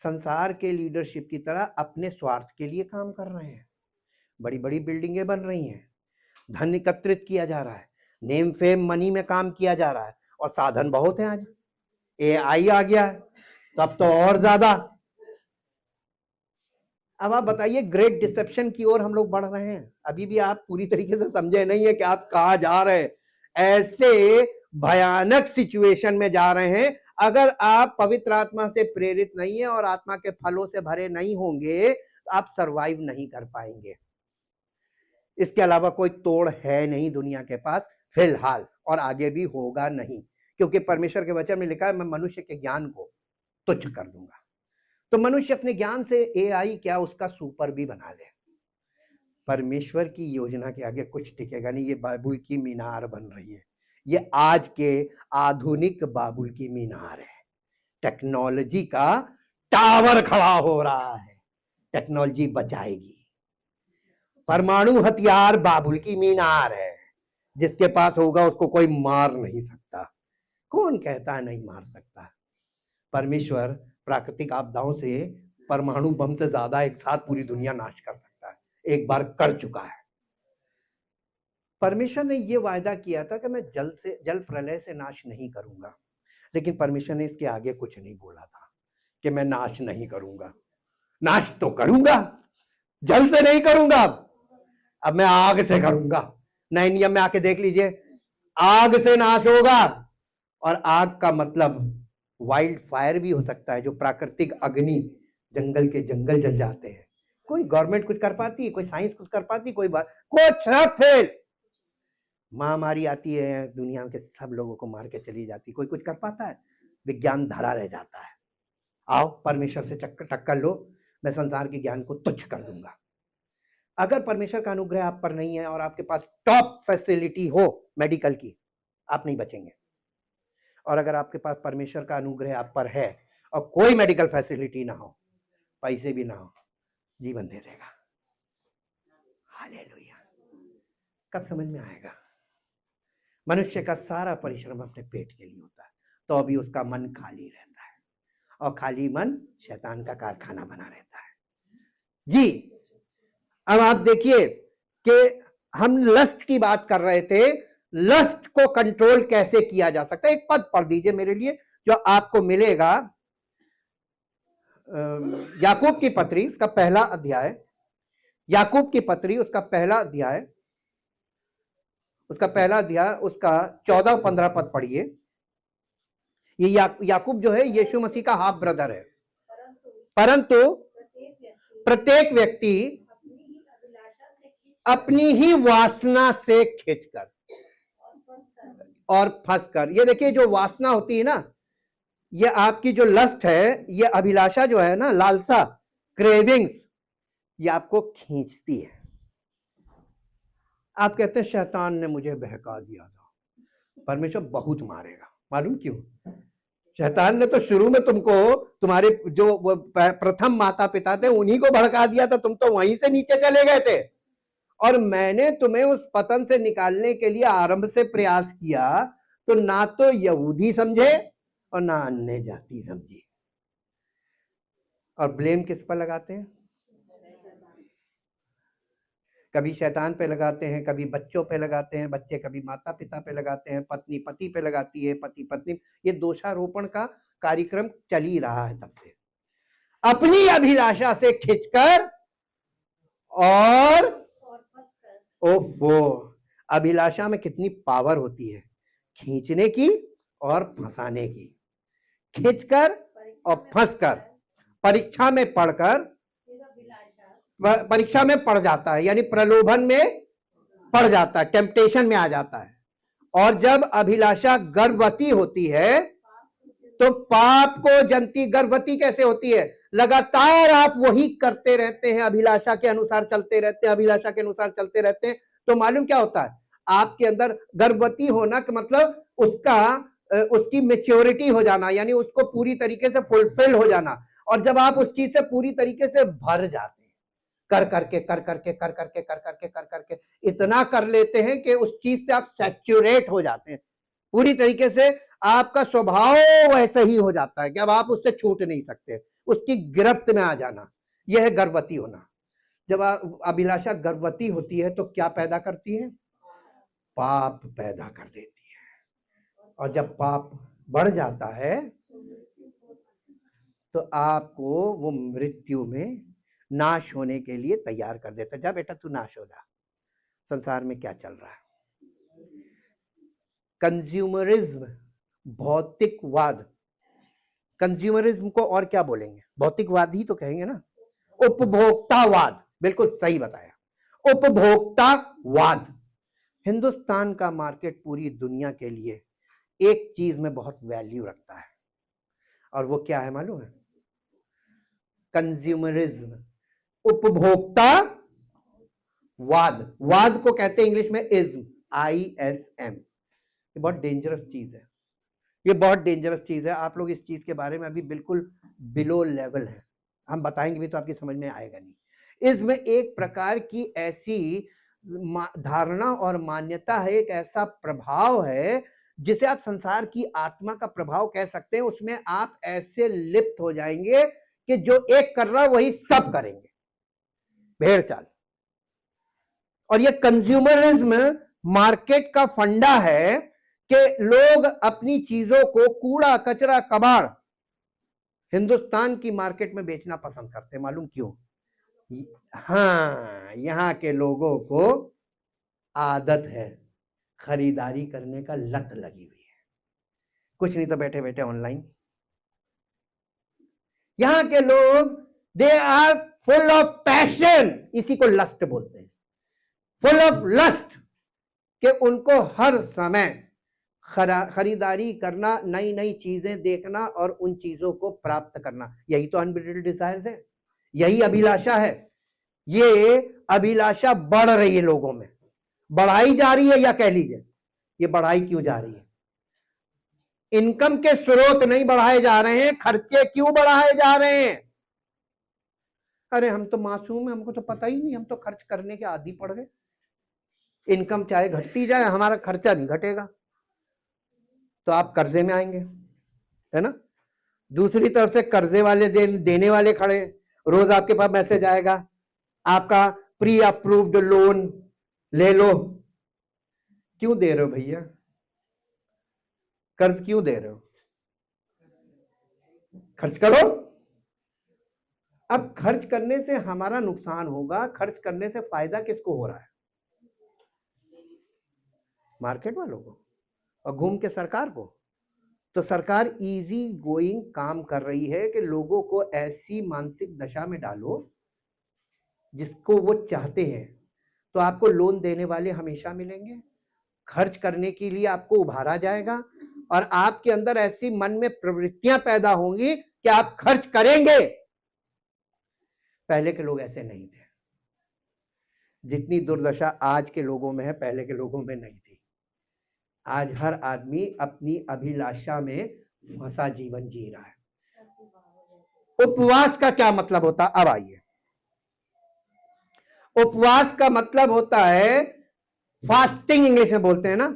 संसार के लीडरशिप की तरह अपने स्वार्थ के लिए काम कर रहे हैं। बड़ी बड़ी बिल्डिंगें बन रही हैं, धन एकत्रित किया जा रहा है, नेम फेम मनी में काम किया जा रहा है, और साधन बहुत है। आज AI आ गया है, तो अब तो और ज्यादा। अब आप बताइए, ग्रेट डिसेप्शन की ओर हम लोग बढ़ रहे हैं। अभी भी आप पूरी तरीके से समझे नहीं है कि आप कहां जा रहे हैं। ऐसे भयानक सिचुएशन में जा रहे हैं। अगर आप पवित्र आत्मा से प्रेरित नहीं है और आत्मा के फलों से भरे नहीं होंगे, तो आप सरवाइव नहीं कर पाएंगे। इसके अलावा कोई तोड़ है नहीं दुनिया के पास फिलहाल, और आगे भी होगा नहीं, क्योंकि परमेश्वर के वचन में लिखा है, मैं मनुष्य के ज्ञान को तुच्छ कर दूंगा। तो मनुष्य अपने ज्ञान से AI क्या, उसका सुपर भी बना ले। परमेश्वर की योजना के आगे कुछ टिकेगा नहीं। ये बाबुल की मीनार बन रही है। ये आज के आधुनिक बाबुल की मीनार है। टेक्नोलॉजी का टावर खड़ा हो रहा है। टेक्नोलॉजी बचाएगी, परमाणु हथियार बाबुल की मीनार है, जिसके पास होगा उसको कोई मार नहीं सकता। कौन कहता है नहीं मार सकता? परमेश्वर प्राकृतिक आपदाओं से परमाणु बम से ज्यादा एक साथ पूरी दुनिया नाश कर सकता है, एक बार कर चुका है। परमेश्वर ने यह वायदा किया था कि मैं जल प्रलय से नाश नहीं करूंगा, लेकिन परमेश्वर ने इसके आगे कुछ नहीं बोला था कि मैं नाश नहीं करूंगा। नाश तो करूंगा, जल से नहीं करूंगा, अब मैं आग से करूंगा। नए नियम में आके देख लीजिए, आग से नाश होगा। और आग का मतलब वाइल्ड फायर भी हो सकता है, जो प्राकृतिक अग्नि, जंगल के जंगल जल जाते हैं। कोई गवर्नमेंट कुछ कर पाती है? कोई साइंस कुछ कर पाती? कोई बात कुछ ना फेल। महामारी आती है, दुनिया के सब लोगों को मार के चली जाती, कोई कुछ कर पाता है? विज्ञान धरा रह जाता है। आओ परमेश्वर से टक्कर लो, मैं संसार के ज्ञान को तुच्छ कर दूंगा। अगर परमेश्वर का अनुग्रह आप पर नहीं है और आपके पास टॉप फैसिलिटी हो मेडिकल की, आप नहीं बचेंगे। और अगर आपके पास परमेश्वर का अनुग्रह आप पर है और कोई मेडिकल फैसिलिटी ना हो, पैसे भी ना हो, जीवन दे देगा। हालेलुया। कब समझ में आएगा? मनुष्य का सारा परिश्रम अपने पेट के लिए होता है, तो अभी उसका मन खाली रहता है, और खाली मन शैतान का कारखाना बना रहता है। जी, अब आप देखिए कि हम लस्ट की बात कर रहे थे, लस्ट को कंट्रोल कैसे किया जा सकता है। एक पद पढ़ दीजिए मेरे लिए, जो आपको मिलेगा याकूब की पत्री, उसका पहला अध्याय। याकूब की पत्री, उसका पहला अध्याय, उसका 14-15 पद पढ़िए। ये याकूब जो है यीशु मसीह का हाफ ब्रदर है। परंतु प्रत्येक व्यक्ति अपनी ही वासना से खींचकर और फंसकर, ये देखिए जो वासना होती है ना, ये आपकी जो लस्ट है, ये अभिलाषा जो है ना, लालसा, क्रेविंग्स, ये आपको खींचती है। आप कहते हैं शैतान ने मुझे बहका दिया था। परमेश्वर बहुत मारेगा, मालूम क्यों? शैतान ने तो शुरू में तुमको, तुम्हारे जो प्रथम माता पिता थे, उन्हीं को भड़का दिया था, तुम तो वहीं से नीचे चले गए थे। और मैंने तुम्हें उस पतन से निकालने के लिए आरंभ से प्रयास किया, तो ना तो यहूदी समझे और ना अन्य जाति समझी। और ब्लेम किस पर लगाते हैं? कभी शैतान पे लगाते हैं, कभी बच्चों पे लगाते हैं, बच्चे कभी माता पिता पे लगाते हैं, पत्नी पति पे लगाती है, पति पत्नी। ये दोषारोपण का कार्यक्रम चल ही रहा है तब से, अपनी अभिलाषा से खींचकर और ओफो। अभिलाषा में कितनी पावर होती है, खींचने की और फंसाने की। खींचकर और फंसकर, परीक्षा में पढ़कर, परीक्षा में पड़ जाता है, यानी प्रलोभन में पड़ जाता है, टेम्पटेशन में आ जाता है। और जब अभिलाषा गर्भवती होती है तो पाप को जनती। गर्भवती कैसे होती है? लगातार आप वही करते रहते हैं, अभिलाषा के अनुसार चलते रहते हैं, अभिलाषा के अनुसार चलते रहते हैं, तो मालूम क्या होता है? आपके अंदर गर्भवती होना का मतलब उसकी मेच्योरिटी हो जाना, यानी उसको पूरी तरीके से फुलफिल हो जाना। और जब आप उस चीज से पूरी तरीके से भर जाते हैं, कर करके इतना कर लेते हैं कि उस चीज से आप सैचुरेट हो जाते हैं, पूरी तरीके से आपका स्वभाव वैसा ही हो जाता है कि अब आप उससे छूट नहीं सकते, उसकी गिरफ्त में आ जाना। यह है गर्भवती होना। जब अभिलाषा गर्भवती होती है तो क्या पैदा करती है? पाप पैदा कर देती है। और जब पाप बढ़ जाता है तो आपको वो मृत्यु में, नाश होने के लिए तैयार कर देता है। जा बेटा तू नाश हो जा। संसार में क्या चल रहा है? कंज्यूमरिज्म, भौतिकवाद। कंज्यूमरिज्म को और क्या बोलेंगे? भौतिकवाद ही तो कहेंगे ना। उपभोक्तावाद, बिल्कुल सही बताया, उपभोक्तावाद। हिंदुस्तान का मार्केट पूरी दुनिया के लिए एक चीज में बहुत वैल्यू रखता है, और वो क्या है मालूम है? कंज्यूमरिज्म, उपभोक्तावाद। वाद को कहते हैं इंग्लिश में इज्म, ISM। ये बहुत डेंजरस चीज है, ये बहुत डेंजरस चीज है। आप लोग इस चीज के बारे में अभी बिल्कुल बिलो लेवल है, हम बताएंगे भी तो आपकी समझ में आएगा नहीं। इसमें एक प्रकार की ऐसी धारणा और मान्यता है, एक ऐसा प्रभाव है जिसे आप संसार की आत्मा का प्रभाव कह सकते हैं। उसमें आप ऐसे लिप्त हो जाएंगे कि जो एक कर रहा वही सब करेंगे, भेड़ चाल। और ये कंज्यूमरिज्म मार्केट का फंडा है कि लोग अपनी चीजों को कूड़ा कचरा कबाड़ हिंदुस्तान की मार्केट में बेचना पसंद करते हैं। मालूम क्यों? हाँ, यहां के लोगों को आदत है, खरीदारी करने का लत लगी हुई है। कुछ नहीं तो बैठे बैठे ऑनलाइन। यहां के लोग they are full of passion, इसी को लस्ट बोलते हैं, फुल ऑफ लस्ट, कि उनको हर समय खरीदारी करना, नई नई चीजें देखना और उन चीजों को प्राप्त करना। यही तो अनब्रिटेड डिजायर्स है, यही अभिलाषा है। ये अभिलाषा बढ़ रही है लोगों में, बढ़ाई जा रही है, या कह लीजिए ये बढ़ाई क्यों जा रही है? इनकम के स्रोत नहीं बढ़ाए जा रहे हैं, खर्चे क्यों बढ़ाए जा रहे हैं? अरे हम तो मासूम है, हमको तो पता ही नहीं, हम तो खर्च करने के आदी पड़ गए। इनकम चाहे घटती जाए, हमारा खर्चा नहीं घटेगा, तो आप कर्जे में आएंगे, है ना। दूसरी तरफ से कर्जे वाले देने वाले खड़े, रोज आपके पास मैसेज आएगा, आपका प्री अप्रूव्ड लोन ले लो। क्यों दे रहे हो भैया? कर्ज क्यों दे रहे हो? खर्च करो। अब खर्च करने से हमारा नुकसान होगा, खर्च करने से फायदा किसको हो रहा है? मार्केट वालों को, और घूम के सरकार को। तो सरकार इजी गोइंग काम कर रही है कि लोगों को ऐसी मानसिक दशा में डालो जिसको वो चाहते हैं। तो आपको लोन देने वाले हमेशा मिलेंगे, खर्च करने के लिए आपको उभारा जाएगा, और आपके अंदर ऐसी मन में प्रवृत्तियां पैदा होंगी कि आप खर्च करेंगे। पहले के लोग ऐसे नहीं थे। जितनी दुर्दशा आज के लोगों में है, पहले के लोगों में नहीं थी। आज हर आदमी अपनी अभिलाषा में फंसा जीवन जी रहा है। उपवास का क्या मतलब होता? अब आइए, उपवास का मतलब होता है फास्टिंग, इंग्लिश में बोलते हैं ना।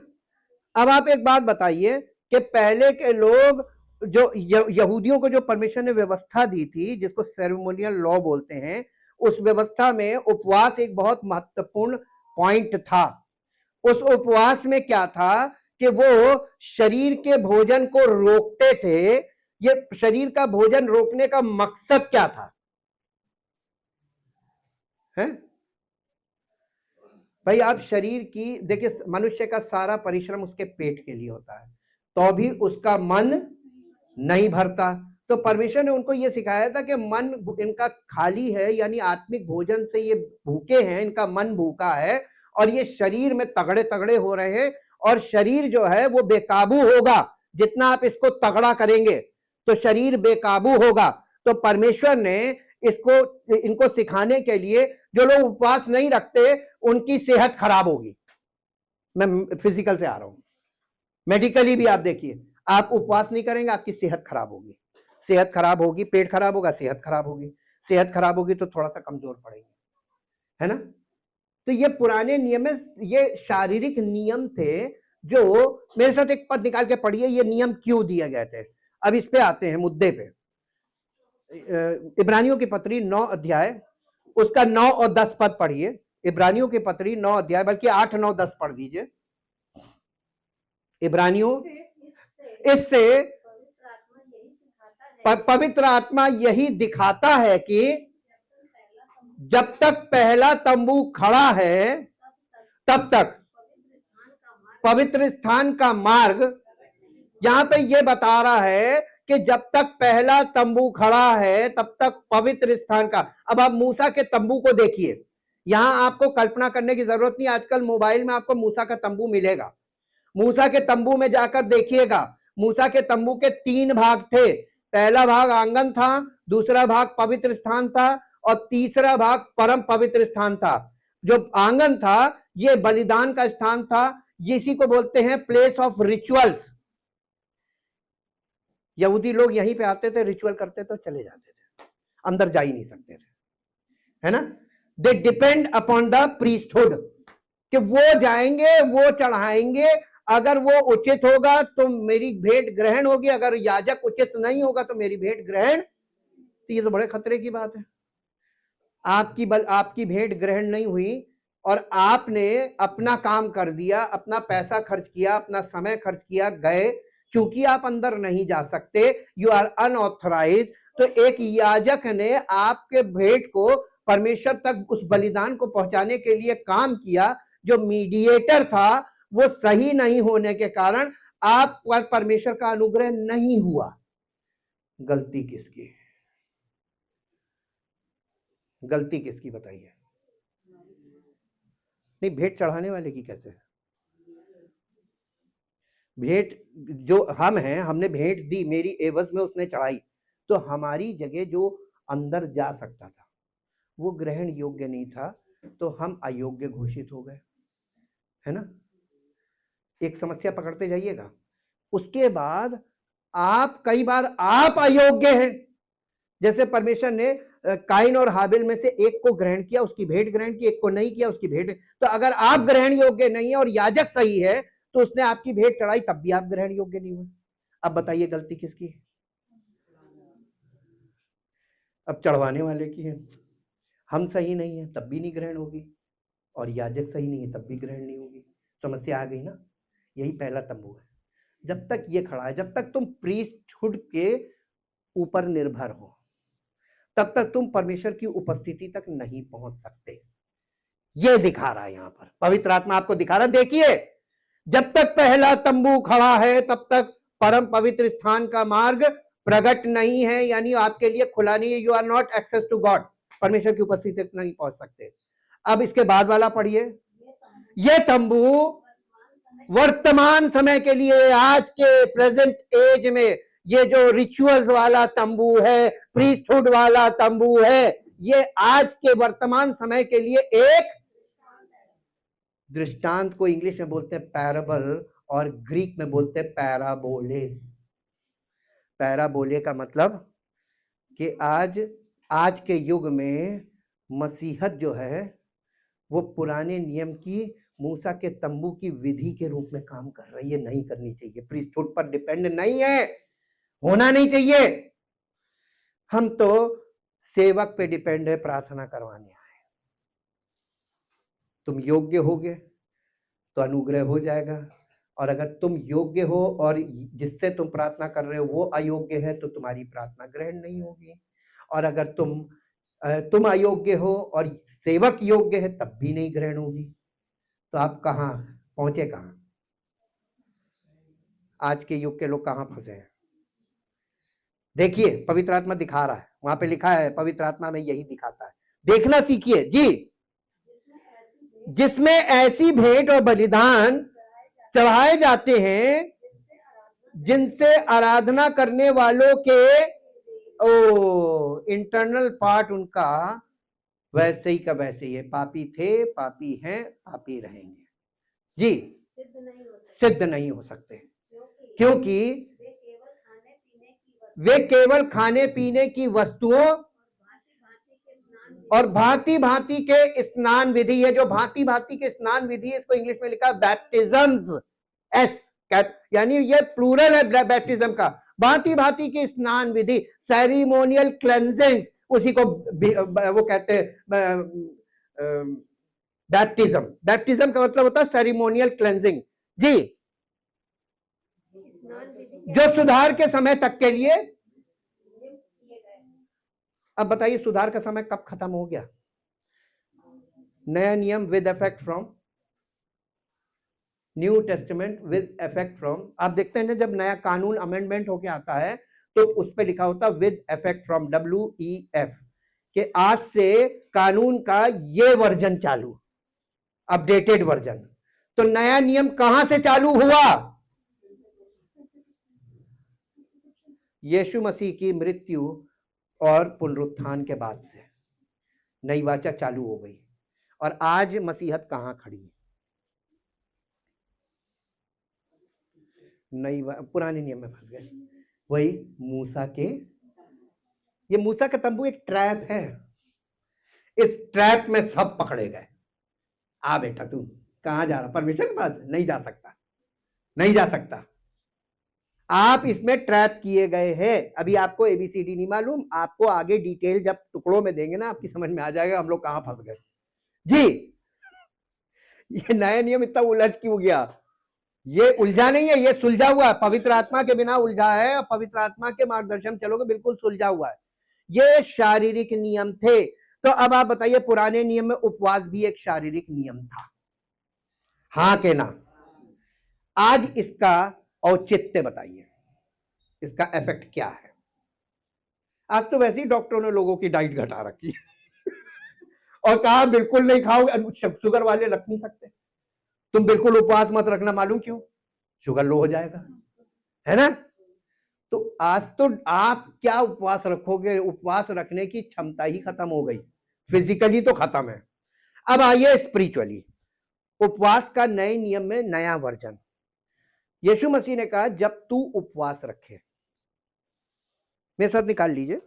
अब आप एक बात बताइए कि पहले के लोग, जो यहूदियों को जो परमेश्वर ने व्यवस्था दी थी, जिसको सेरेमोनियल लॉ बोलते हैं, उस व्यवस्था में उपवास एक बहुत महत्वपूर्ण पॉइंट था। उस उपवास में क्या था कि वो शरीर के भोजन को रोकते थे। ये शरीर का भोजन रोकने का मकसद क्या था? है भाई, आप शरीर की देखिए, मनुष्य का सारा परिश्रम उसके पेट के लिए होता है, तो भी उसका मन नहीं भरता। तो परमेश्वर ने उनको यह सिखाया था कि मन इनका खाली है, यानी आत्मिक भोजन से ये भूखे हैं, इनका मन भूखा है, और ये शरीर में तगड़े तगड़े हो रहे हैं, और शरीर जो है वो बेकाबू होगा। जितना आप इसको तगड़ा करेंगे तो शरीर बेकाबू होगा। तो परमेश्वर ने इनको सिखाने के लिए, जो लोग उपवास नहीं रखते उनकी सेहत खराब होगी। मैं फिजिकल से आ रहा हूं, मेडिकली भी आप देखिए, आप उपवास नहीं करेंगे, आपकी सेहत खराब होगी। सेहत खराब होगी, पेट खराब होगा, सेहत खराब होगी, सेहत खराब होगी तो थोड़ा सा कमजोर पड़ेंगे, है ना। तो ये पुराने नियम है, ये शारीरिक नियम थे। जो मेरे साथ एक पद निकाल के पढ़िए, ये नियम क्यों दिए गए थे। अब इस पे आते हैं, मुद्दे पे। इब्रानियों की पत्री 9 अध्याय, उसका 9 और 10 पद पढ़िए। इब्रानियों की पत्री 9 अध्याय, बल्कि 8, 9, 10 पढ़ दीजिए। इब्रानियों, इससे पवित्र आत्मा यही दिखाता है कि जब तक पहला तंबू खड़ा है, तब तक पवित्र स्थान का मार्ग, यहां पे ये बता रहा है कि जब तक पहला तंबू खड़ा है तब तक पवित्र स्थान का। अब आप मूसा के तंबू को देखिए, यहां आपको कल्पना करने की जरूरत नहीं, आजकल मोबाइल में आपको मूसा का तंबू मिलेगा। मूसा के तंबू में जाकर देखिएगा, मूसा के तंबू के 3 भाग थे। पहला भाग आंगन था, दूसरा भाग पवित्र स्थान था, और तीसरा भाग परम पवित्र स्थान था। जो आंगन था ये बलिदान का स्थान था, इसी को बोलते हैं प्लेस ऑफ रिचुअल्स। यहूदी लोग यहीं पे आते थे, रिचुअल करते थे, चले जाते थे, अंदर जा ही नहीं सकते थे, है ना। They depend upon the priesthood, कि वो जाएंगे, वो चढ़ाएंगे, अगर वो उचित होगा तो मेरी भेंट ग्रहण होगी, अगर याजक उचित नहीं होगा तो मेरी भेंट ग्रहण। तो ये तो बड़े खतरे की बात है। आपकी भेंट ग्रहण नहीं हुई और आपने अपना काम कर दिया, अपना पैसा खर्च किया, अपना समय खर्च किया, गए, क्योंकि आप अंदर नहीं जा सकते, यू आर अनऑथराइज, तो एक याजक ने आपके भेंट को परमेश्वर तक उस बलिदान को पहुंचाने के लिए काम किया, जो मीडिएटर था वो सही नहीं होने के कारण आप पर परमेश्वर का अनुग्रह नहीं हुआ। गलती किसकी? गलती किसकी बताइए? नहीं, भेंट चढ़ाने वाले की कैसे? भेंट जो हम हैं, हमने भेंट दी, मेरी एवज में उसने चढ़ाई, तो हमारी जगह जो अंदर जा सकता था वो ग्रहण योग्य नहीं था, तो हम अयोग्य घोषित हो गए, है ना? एक समस्या पकड़ते जाइएगा। उसके बाद आप कई बार आप अयोग्य हैं, जैसे परमेश्वर ने काइन और हाबिल में से एक को ग्रहण किया, उसकी भेंट ग्रहण की, एक को नहीं किया, उसकी भेंट। तो अगर आप ग्रहण योग्य नहीं है और याजक सही है तो उसने आपकी भेंट चढ़ाई, तब भी आप ग्रहण योग्य नहीं हुए। अब बताइए गलती किसकी है? अब चढ़वाने वाले की है। हम सही नहीं है तब भी नहीं ग्रहण होगी, और याजक सही नहीं है तब भी ग्रहण नहीं होगी। समस्या आ गई ना? यही पहला तंबू है। जब तक ये खड़ा है, जब तक तुम प्रीस्टहुड के ऊपर निर्भर हो, तब तक तुम परमेश्वर की उपस्थिति तक नहीं पहुंच सकते। ये दिखा रहा है यहां पर, पवित्र आत्मा आपको दिखा रहा है। देखिए, जब तक पहला तंबू खड़ा है तब तक परम पवित्र स्थान का मार्ग प्रकट नहीं है, यानी आपके लिए खुला नहीं है। You are not access to God, परमेश्वर की उपस्थिति तक नहीं पहुंच सकते। अब इसके बाद वाला पढ़िए। ये तंबू वर्तमान समय के लिए, आज के प्रेजेंट एज में, ये जो रिचुअल्स वाला तंबू है, प्रीस्टहुड वाला तंबू है, ये आज के वर्तमान समय के लिए एक दृष्टांत को इंग्लिश में बोलते हैं पैराबल, और ग्रीक में बोलते हैं पैराबोले। पैराबोले का मतलब कि आज के युग में मसीहत जो है वो पुराने नियम की, मूसा के तंबू की विधि के रूप में काम कर रही है। नहीं करनी चाहिए, प्रीस्टहुड पर डिपेंड नहीं है, होना नहीं चाहिए। हम तो सेवक पे डिपेंड है, प्रार्थना करवाने आए। तुम योग्य होगे तो अनुग्रह हो जाएगा, और अगर तुम योग्य हो और जिससे तुम प्रार्थना कर रहे हो वो अयोग्य है तो तुम्हारी प्रार्थना ग्रहण नहीं होगी। और अगर तुम अयोग्य हो और सेवक योग्य है तब भी नहीं ग्रहण होगी। तो आप कहाँ पहुंचे? कहाँ आज के युग के लोग कहाँ फंसे हैं? देखिए, पवित्र आत्मा दिखा रहा है, वहां पे लिखा है, पवित्र आत्मा में यही दिखाता है। देखना सीखिए जी। जिसमें ऐसी भेंट और बलिदान चढ़ाए जाते हैं जिनसे आराधना करने वालों के इंटरनल पार्ट उनका वैसे ही का वैसे ही है। पापी थे, पापी हैं, पापी रहेंगे जी, सिद्ध नहीं हो सकते, क्योंकि वे केवल खाने पीने की वस्तुओं और भांति भांति के स्नान विधि है। जो भांति भांति के स्नान विधि है, इसको इंग्लिश में लिखा बैप्टिज्म्स, एस यानी ये प्लूरल है बैप्टिज्म का। भांति भांति के स्नान विधि, सेरिमोनियल क्लेंजिंग, उसी को वो कहते हैं बैप्टिज्म। बैप्टिज्म का मतलब होता है सेरिमोनियल क्लेंजिंग जी, जो सुधार के समय तक के लिए। अब बताइए, सुधार का समय कब खत्म हो गया? नया नियम with effect from new testament, with effect from. आप देखते हैं ना, जब नया कानून अमेंडमेंट होके आता है तो उस पर लिखा होता है विद इफेक्ट फ्रॉम, WEF, कि आज से कानून का ये वर्जन चालू, अपडेटेड वर्जन। तो नया नियम कहां से चालू हुआ? यीशु मसीह की मृत्यु और पुनरुत्थान के बाद से नई वाचा चालू हो गई। और आज मसीहत कहां खड़ी है? पुराने नियम में फंस गए। वही मूसा के, ये मूसा का तंबू एक ट्रैप है, इस ट्रैप में सब पकड़े गए। आ बेटा तू कहां जा रहा, परमिशन के पास? नहीं जा सकता, नहीं जा सकता, आप इसमें ट्रैप किए गए हैं। अभी आपको एबीसीडी नहीं मालूम, आपको आगे डिटेल जब टुकड़ों में देंगे ना आपकी समझ में आ जाएगा हम लोग कहां फंस गए। जी, ये नया नियम इतना उलझ क्यों गया? ये उलझा नहीं है, ये सुलझा हुआ है, पवित्र आत्मा के बिना उलझा है, पवित्र आत्मा के मार्गदर्शन चलोगे बिल्कुल सुलझा हुआ है। ये शारीरिक नियम थे। तो अब आप बताइए, पुराने नियम में उपवास भी एक शारीरिक नियम था, हाँ के ना? आज इसका औचित्य बताइए, इसका इफेक्ट क्या है? आज तो वैसे ही डॉक्टरों ने लोगों की डाइट घटा रखी है और कहा बिल्कुल नहीं खाओ, शुगर वाले रख नहीं सकते, तुम बिल्कुल उपवास मत रखना, मालूम क्यों? शुगर लो हो जाएगा, है ना? तो आज तो आप क्या उपवास रखोगे, उपवास रखने की क्षमता ही खत्म हो गई, फिजिकली तो खत्म है। अब आइए स्पिरिचुअली, उपवास का नए नियम में नया वर्जन। यीशु मसीह ने कहा जब तू उपवास रखे, मेरे साथ निकाल लीजिए,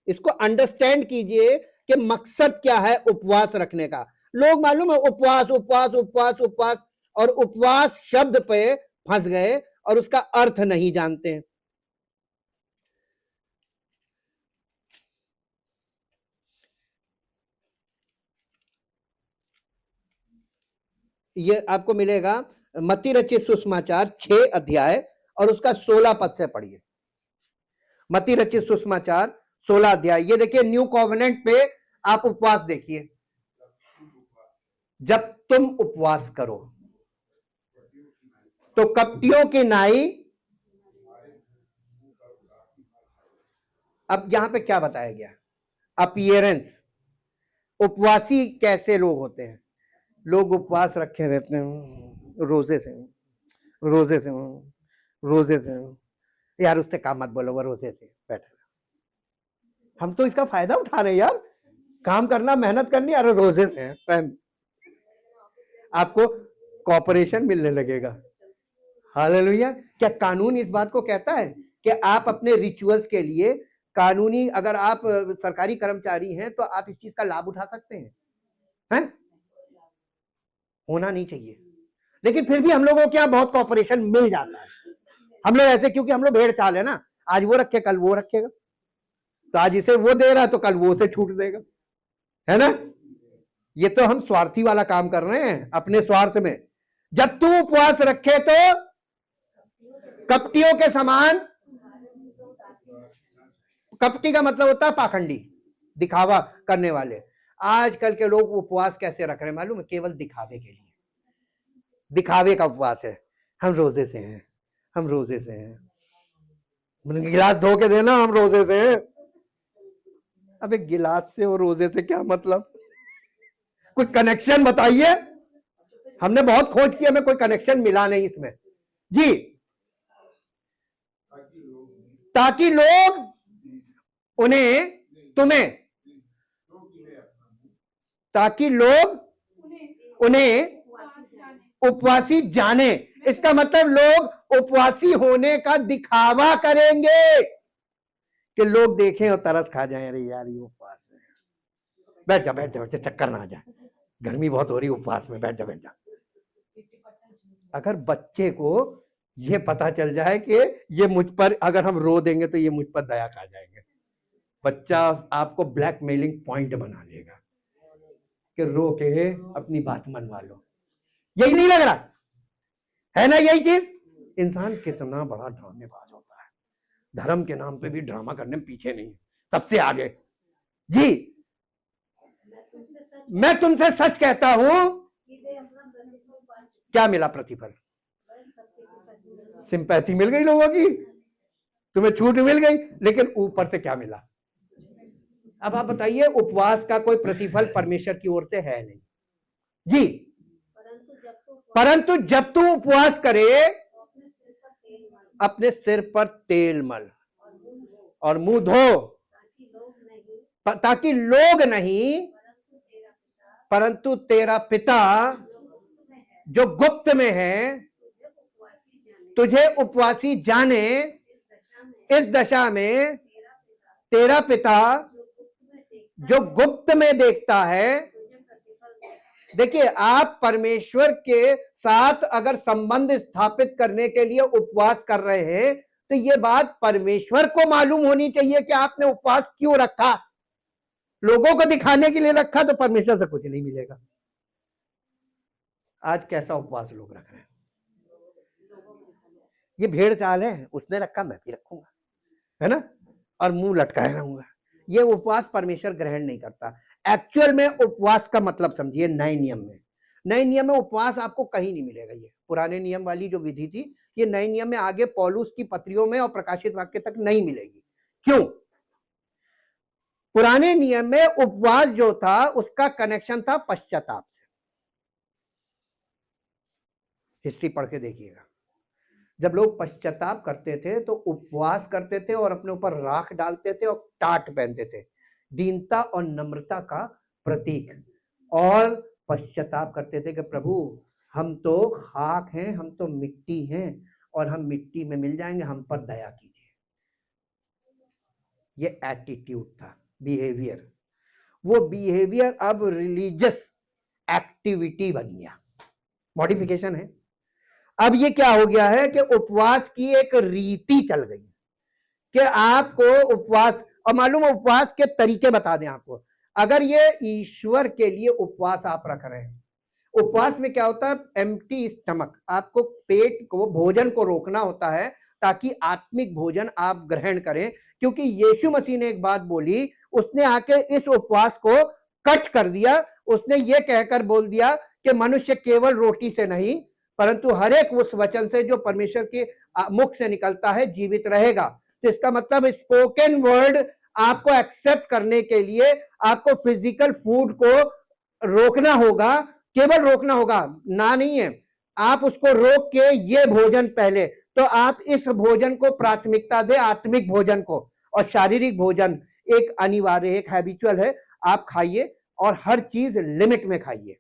इसको अंडरस्टैंड कीजिए कि मकसद क्या है उपवास रखने का। लोग मालूम है उपवास उपवास उपवास उपवास, और उपवास शब्द पे फंस गए और उसका अर्थ नहीं जानते हैं। ये आपको मिलेगा मत्ती रचित सुसमाचार 6 अध्याय और उसका 16 पद से पढ़िए। मत्ती रचित सुसमाचार 16 अध्याय, ये देखिए न्यू कॉवेनेंट पे आप उपवास देखिए, जब तुम उपवास करो तो कपटियों की नाई। अब यहां पे क्या बताया गया? अपीयरेंस। उपवासी कैसे लोग होते हैं? लोग उपवास रखे रहते हैं, रोजे से रोजे से रोजे से, यार उससे काम मत बोलो, वो रोजे से बैठे, हम तो इसका फायदा उठा रहे हैं यार, काम करना मेहनत करनी, अरे रोजे से हैं, आपको कॉपरेशन मिलने लगेगा। हालेलुया। क्या कानून इस बात को कहता है कि आप अपने रिचुअल्स के लिए कानूनी, अगर आप सरकारी कर्मचारी हैं तो आप इस चीज का लाभ उठा सकते हैं? होना नहीं चाहिए, लेकिन फिर भी हम लोगों को क्या बहुत कॉपरेशन मिल जाता है। हम लोग ऐसे, क्योंकि हम लोग भेड़ चाल है ना, आज वो रखे कल वो रखेगा, तो आज इसे वो दे रहा है तो कल वो उसे छूट देगा, है ना? ये तो हम स्वार्थी वाला काम कर रहे हैं अपने स्वार्थ में। जब तू उपवास रखे तो कपटियों के समान, कपटी का मतलब होता है पाखंडी, दिखावा करने वाले। आजकल के लोग उपवास कैसे रख रहे हैं मालूम है? केवल दिखावे के लिए, दिखावे का उपवास है, हम रोजे से हैं, हम रोजे से हैं, गिलास धो के देना, हम रोजे से हैं। अबे गिलास से और रोजे से क्या मतलब? कोई कनेक्शन बताइए, हमने बहुत खोज की, हमें कोई कनेक्शन मिला नहीं इसमें जी। ताकि लोग उन्हें, तुम्हें, ताकि लोग उन्हें उपवासी जाने। इसका मतलब लोग उपवासी होने का दिखावा करेंगे कि लोग देखें और तरस खा जाएं, अरे यार ये उपवास है, बैठ जा बैठ जा, चक्कर ना आ जाए, गर्मी बहुत हो रही है, उपवास में बैठ जा बैठ जा। अगर बच्चे को ये पता चल जाए कि ये मुझ पर, अगर हम रो देंगे तो ये मुझ पर दया खा जाएंगे, बच्चा आपको ब्लैकमेलिंग पॉइंट बना लेगा कि रो के अपनी बात मनवा लो। यही नहीं लग रहा है ना? यही चीज, इंसान कितना बड़ा ड्रामेबाज होता है, धर्म के नाम पे भी ड्रामा करने में पीछे नहीं, सबसे आगे जी। मैं तुमसे सच कहता हूं, क्या मिला प्रतिफल? सिंपैथी मिल गई लोगों की, तुम्हें छूट मिल गई, लेकिन ऊपर से क्या मिला? अब आप बताइए, उपवास का कोई प्रतिफल परमेश्वर की ओर से है नहीं जी। परंतु जब तू उपवास करे, अपने सिर पर तेल मल और मुंह धो, ताकि लोग नहीं, परंतु तेरा पिता जो गुप्त में है तुझे उपवासी जाने। इस दशा में तेरा पिता जो गुप्त में देखता है, देखिए आप परमेश्वर के साथ अगर संबंध स्थापित करने के लिए उपवास कर रहे हैं तो ये बात परमेश्वर को मालूम होनी चाहिए कि आपने उपवास क्यों रखा। लोगों को दिखाने के लिए रखा तो परमेश्वर से कुछ नहीं मिलेगा। आज कैसा उपवास लोग रख रहे हैं, ये भेड़ चाल है, उसने रखा मैं भी रखूंगा, है ना, और मुंह लटकाए रहूंगा। ये उपवास परमेश्वर ग्रहण नहीं करता। एक्चुअल में उपवास का मतलब समझिए नए नियम में, नए नियम में उपवास आपको कहीं नहीं मिलेगा। ये पुराने नियम वाली जो विधि थी, ये नए नियम में आगे पौलुस की पत्रियों में और प्रकाशित वाक्य तक नहीं मिलेगी। क्यों? पुराने नियम में उपवास जो था उसका कनेक्शन था पश्चाताप से। हिस्ट्री पढ़ के देखिएगा, जब लोग पश्चाताप करते थे तो उपवास करते थे और अपने ऊपर राख डालते थे और टाट पहनते थे, दीनता और नम्रता का प्रतीक, और पश्चाताप करते थे कि प्रभु हम तो खाक हैं, हम तो मिट्टी हैं और हम मिट्टी में मिल जाएंगे, हम पर दया कीजिए। ये एटीट्यूड था, बिहेवियर। वो बिहेवियर अब रिलीजियस एक्टिविटी बन गया, मॉडिफिकेशन है। अब ये क्या हो गया है कि उपवास की एक रीति चल गई कि आपको उपवास, और मालूम है उपवास के तरीके बता दें आपको। अगर ये ईश्वर के लिए उपवास आप रख रहे हैं, उपवास में क्या होता है, एम्प्टी स्टमक, आपको पेट को, भोजन को रोकना होता है ताकि आत्मिक भोजन आप ग्रहण करें। क्योंकि यीशु मसीह ने एक बात बोली, उसने आके इस उपवास को कट कर दिया। उसने ये कहकर बोल दिया कि मनुष्य केवल रोटी से नहीं परंतु हर एक उस वचन से जो परमेश्वर के मुख से निकलता है जीवित रहेगा। तो इसका मतलब स्पोकन वर्ड आपको एक्सेप्ट करने के लिए आपको फिजिकल फूड को रोकना होगा, केवल रोकना होगा ना नहीं है, आप उसको रोक के ये भोजन पहले, तो आप इस भोजन को प्राथमिकता दे, आत्मिक भोजन को, और शारीरिक भोजन एक अनिवार्य, एक हैबिचुअल है। आप खाइए और हर चीज लिमिट में खाइए,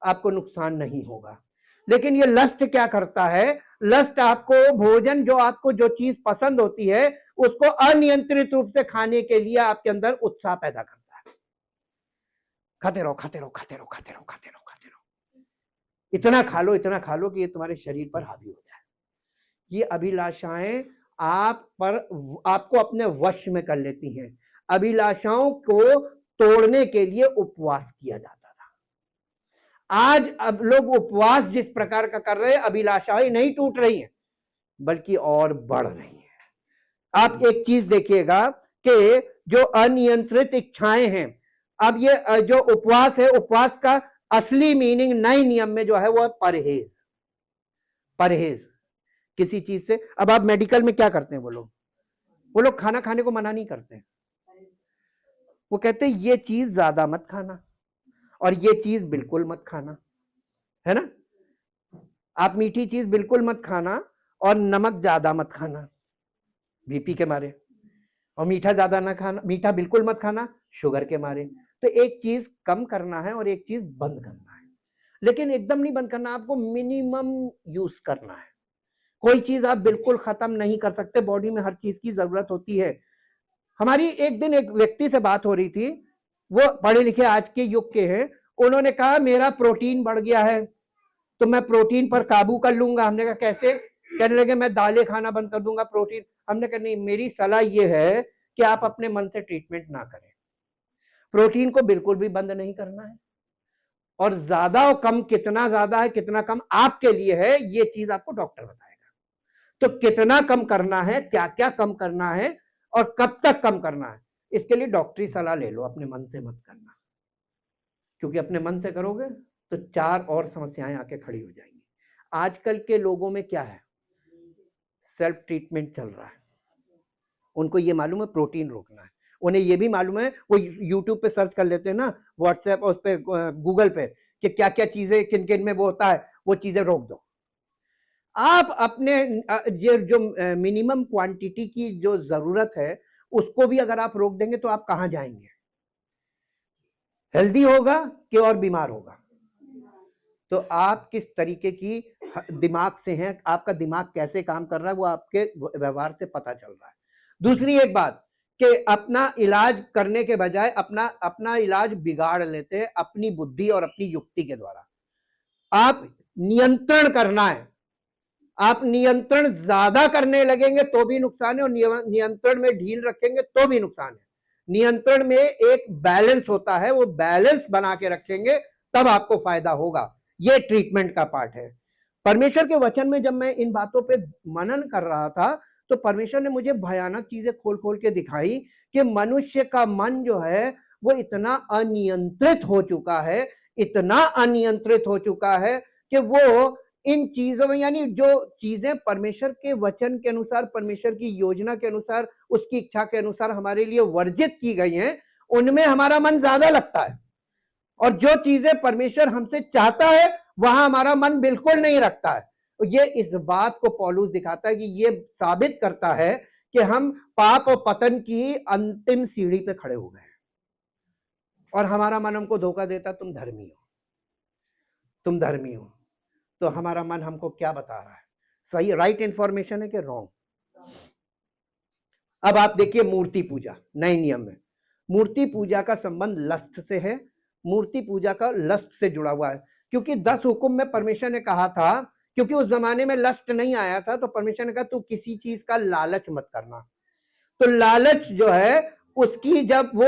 आपको नुकसान नहीं होगा। लेकिन ये लस्ट क्या करता है, लस्ट आपको भोजन, जो आपको जो चीज पसंद होती है उसको अनियंत्रित रूप से खाने के लिए आपके अंदर उत्साह पैदा करता है। खाते रहो खाते रहो खाते रहो खाते रहो खाते रहो खाते रहो, इतना खा लो कि ये तुम्हारे शरीर पर हावी हो जाए। ये अभिलाषाएं आप पर, आपको अपने वश में कर लेती हैं। अभिलाषाओं को तोड़ने के लिए उपवास किया जाता था। आज अब लोग उपवास जिस प्रकार का कर रहे हैं, अभिलाषाएं नहीं टूट रही हैं बल्कि और बढ़ रही हैं। आप एक चीज देखिएगा कि जो अनियंत्रित इच्छाएं हैं, अब ये जो उपवास है, उपवास का असली मीनिंग नए नियम में जो है वो है परहेज। परहेज किसी चीज से। अब आप मेडिकल में क्या करते हैं, वो लोग खाना खाने को मना नहीं करते, वो कहते हैं ये चीज ज्यादा मत खाना और ये चीज बिल्कुल मत खाना, है ना। आप मीठी चीज बिल्कुल मत खाना और नमक ज्यादा मत खाना बीपी के मारे, और मीठा ज्यादा ना खाना, मीठा बिल्कुल मत खाना शुगर के मारे। तो एक चीज कम करना है और एक चीज बंद करना है, लेकिन एकदम नहीं बंद करना, आपको मिनिमम यूज करना है। कोई चीज आप बिल्कुल खत्म नहीं कर सकते, बॉडी में हर चीज की जरूरत होती है। हमारी एक दिन एक व्यक्ति से बात हो रही थी, वो पढ़े लिखे आज के युग के हैं। उन्होंने कहा मेरा प्रोटीन बढ़ गया है तो मैं प्रोटीन पर काबू कर लूंगा। हमने कहा कैसे? कहने लगे मैं दालें खाना बंद कर दूंगा, प्रोटीन। हमने कहा नहीं, मेरी सलाह यह है कि आप अपने मन से ट्रीटमेंट ना करें, प्रोटीन को बिल्कुल भी बंद नहीं करना है। और ज्यादा और कम, कितना ज्यादा है कितना कम आपके लिए है, ये चीज आपको डॉक्टर बताएगा। तो कितना कम करना है, क्या क्या कम करना है और कब तक कम करना है, इसके लिए डॉक्टरी सलाह ले लो, अपने मन से मत करना। क्योंकि अपने मन से करोगे तो 4 और समस्याएं आके खड़ी हो जाएंगी। आजकल के लोगों में क्या है, सेल्फ ट्रीटमेंट चल रहा है। उनको ये मालूम है प्रोटीन रोकना है, उन्हें ये भी मालूम है, वो यूट्यूब पे सर्च कर लेते हैं ना, व्हाट्सएप और उस पे गूगल पे, कि क्या क्या चीजें किन किन में वो होता है, वो चीजें रोक दो। आप अपने जो मिनिमम क्वांटिटी की जो जरूरत है उसको भी अगर आप रोक देंगे तो आप कहां जाएंगे? हेल्दी होगा कि और बीमार होगा? तो आप किस तरीके की दिमाग से हैं, आपका दिमाग कैसे काम कर रहा है, वो आपके व्यवहार से पता चल रहा है। दूसरी एक बात कि अपना इलाज करने के बजाय अपना इलाज बिगाड़ लेते हैं अपनी बुद्धि और अपनी युक्ति के द्वारा। आप नियंत्रण करना है, आप नियंत्रण ज्यादा करने लगेंगे तो भी नुकसान है, और नियंत्रण में ढील रखेंगे तो भी नुकसान है। नियंत्रण में एक बैलेंस होता है, वो बैलेंस बना के रखेंगे तब आपको फायदा होगा। ये ट्रीटमेंट का पार्ट है। परमेश्वर के वचन में जब मैं इन बातों पे मनन कर रहा था तो परमेश्वर ने मुझे भयानक चीजें खोल खोल के दिखाई कि मनुष्य का मन जो है वो इतना अनियंत्रित हो चुका है, इतना अनियंत्रित हो चुका है कि वो इन चीजों में, यानी जो चीजें परमेश्वर के वचन के अनुसार, परमेश्वर की योजना के अनुसार, उसकी इच्छा के अनुसार हमारे लिए वर्जित की गई हैं, उनमें हमारा मन ज्यादा लगता है। और जो चीजें परमेश्वर हमसे चाहता है वहां हमारा मन बिल्कुल नहीं रखता है। ये इस बात को पौलुस दिखाता है कि ये साबित करता है कि हम पाप और पतन की अंतिम सीढ़ी पे खड़े हो गए हैं, और हमारा मन हमको धोखा देता, तुम धर्मी हो, तुम धर्मी हो। तो हमारा मन हमको क्या बता रहा है, सही राइट इंफॉर्मेशन है कि रॉन्ग? अब आप देखिए मूर्ति पूजा, नए नियम में मूर्ति पूजा का संबंध लस्ट से है, मूर्ति पूजा का लस्ट से जुड़ा हुआ है। क्योंकि 10 हुक्म में परमेश्वर ने कहा था, क्योंकि उस जमाने में लस्ट नहीं आया था, तो परमेश्वर ने कहा तू किसी चीज का लालच मत करना। तो लालच जो है उसकी जब वो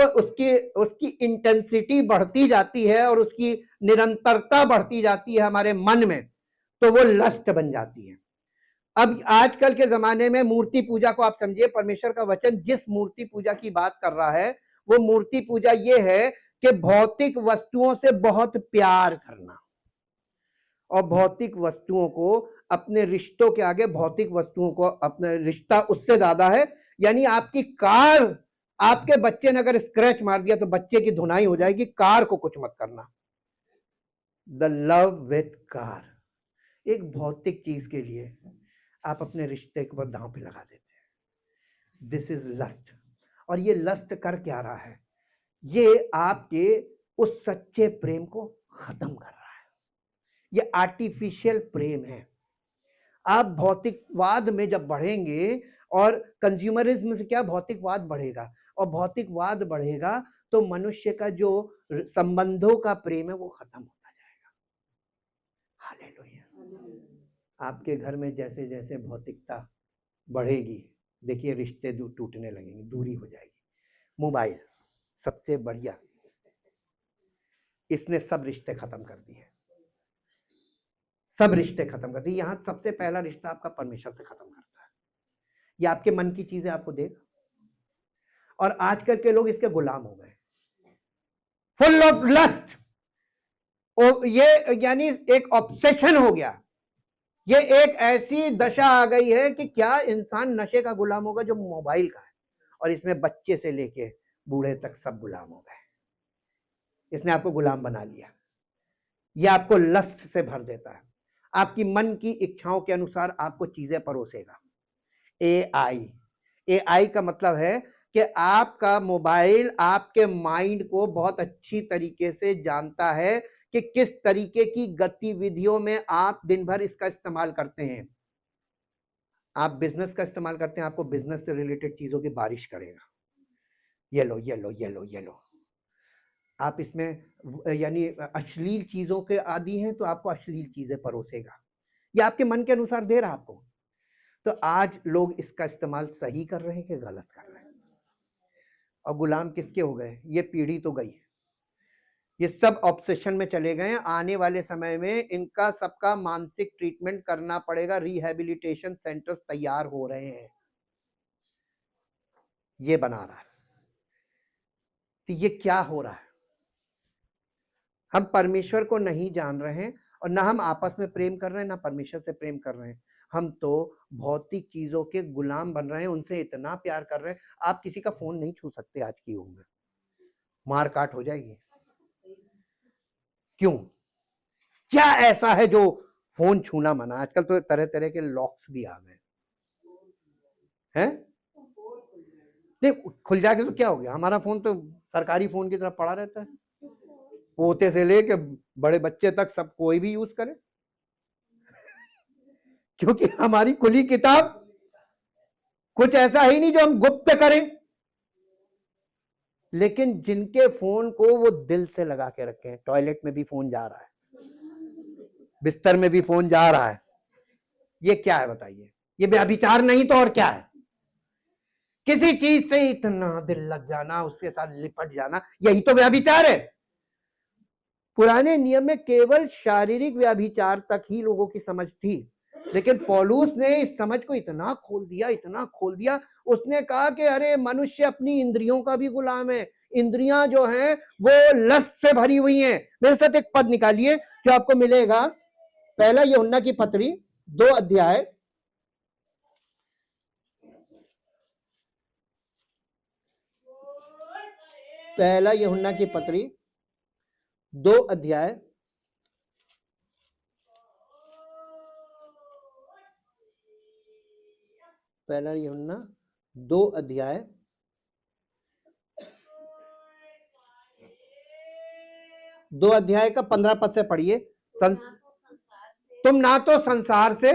उसकी इंटेंसिटी बढ़ती जाती है और उसकी निरंतरता बढ़ती जाती है हमारे मन में, तो वो लस्ट बन जाती है। अब आजकल के जमाने में मूर्ति पूजा को आप समझिए, परमेश्वर का वचन जिस मूर्ति पूजा की बात कर रहा है वो मूर्ति पूजा ये है कि भौतिक वस्तुओं से बहुत प्यार करना, और भौतिक वस्तुओं को अपने रिश्तों के आगे, भौतिक वस्तुओं को अपना रिश्ता उससे ज्यादा है। यानी आपकी कार, आपके बच्चे ने अगर स्क्रैच मार दिया तो बच्चे की धुनाई हो जाएगी, कार को कुछ मत करना। द लव विथ कार, एक भौतिक चीज के लिए आप अपने रिश्ते के ऊपर दांव पे लगा देते हैं। This is lust. और ये लस्ट कर क्या रहा है, ये आपके उस सच्चे प्रेम को खत्म कर रहा है। ये आर्टिफिशियल प्रेम है। आप भौतिकवाद में जब बढ़ेंगे, और कंज्यूमरिज्म से क्या भौतिकवाद बढ़ेगा, और भौतिकवाद बढ़ेगा तो मनुष्य का जो संबंधों का प्रेम है वो खत्म होता जाएगा। हालेलुया। आपके घर में जैसे जैसे भौतिकता बढ़ेगी, देखिए रिश्ते टूटने लगेंगे, दूरी हो जाएगी। मोबाइल सबसे बढ़िया, इसने सब रिश्ते खत्म कर दिए, सब रिश्ते खत्म कर दिए। यहां सबसे पहला रिश्ता आपका परमेश्वर से खत्म करता है। ये आपके मन की चीजें आपको देगा, और आजकल के लोग इसके गुलाम हो गए, फुल ऑफ लस्ट। ये यानी एक ऑब्सेशन हो गया, ये एक ऐसी दशा आ गई है कि क्या इंसान नशे का गुलाम होगा जो मोबाइल का है, और इसमें बच्चे से लेके बूढ़े तक सब गुलाम हो गए। इसने आपको गुलाम बना लिया। ये आपको लस्ट से भर देता है, आपकी मन की इच्छाओं के अनुसार आपको चीजें परोसेगा। एआई का मतलब है कि आपका मोबाइल आपके माइंड को बहुत अच्छी तरीके से जानता है कि किस तरीके की गतिविधियों में आप दिन भर इसका इस्तेमाल करते हैं। आप बिजनेस का इस्तेमाल करते हैं, आपको बिजनेस से रिलेटेड चीजों की बारिश करेगा, ये लो ये लो ये लो ये लो। आप इसमें यानी अश्लील चीजों के आदी हैं तो आपको अश्लील चीजें परोसेगा। ये आपके मन के अनुसार दे रहा आपको। तो आज लोग इसका इस्तेमाल सही कर रहे हैं कि गलत कर रहे हैं, और गुलाम किसके हो गए? ये पीढ़ी तो गई, ये सब ऑब्सेशन में चले गए। आने वाले समय में इनका सबका मानसिक ट्रीटमेंट करना पड़ेगा, रिहैबिलिटेशन सेंटर्स तैयार हो रहे हैं, ये बना रहा है। तो ये क्या हो रहा है? हम परमेश्वर को नहीं जान रहे हैं, और ना हम आपस में प्रेम कर रहे हैं, ना परमेश्वर से प्रेम कर रहे हैं। हम तो भौतिक चीजों के गुलाम बन रहे हैं, उनसे इतना प्यार कर रहे हैं। आप किसी का फोन नहीं छू सकते आज की युग में, मार काट हो जाएगी। क्यों? क्या ऐसा है जो फोन छूना मना? आजकल तो तरह तरह के लॉक्स भी आ गए हैं। नहीं, खुल जाके तो क्या हो गया? हमारा फोन तो सरकारी फोन की तरह पड़ा रहता है, पोते से लेके बड़े बच्चे तक सब कोई भी यूज करे, क्योंकि हमारी खुली किताब कुछ ऐसा ही नहीं जो हम गुप्त करें। लेकिन जिनके फोन को वो दिल से लगा के रखे हैं, टॉयलेट में भी फोन जा रहा है, बिस्तर में भी फोन जा रहा है, ये क्या है बताइए? ये व्यभिचार नहीं तो और क्या है? किसी चीज से इतना दिल लग जाना, उसके साथ लिपट जाना, यही तो व्यभिचार है। पुराने नियम में केवल शारीरिक व्यभिचार तक ही लोगों की समझ थी, लेकिन पौलुस ने इस समझ को इतना खोल दिया, इतना खोल दिया। उसने कहा कि अरे मनुष्य अपनी इंद्रियों का भी गुलाम है, इंद्रियां जो हैं वो लस्ट से भरी हुई हैं। मेरे साथ एक पद निकालिए जो आपको मिलेगा, पहला यूहन्ना की पत्री 2 अध्याय, पहला यूहन्ना की पत्री 2 अध्याय, पहला यूहन्ना 2 अध्याय 2 अध्याय का 15 पद से पढ़िए। तुम ना तो संसार से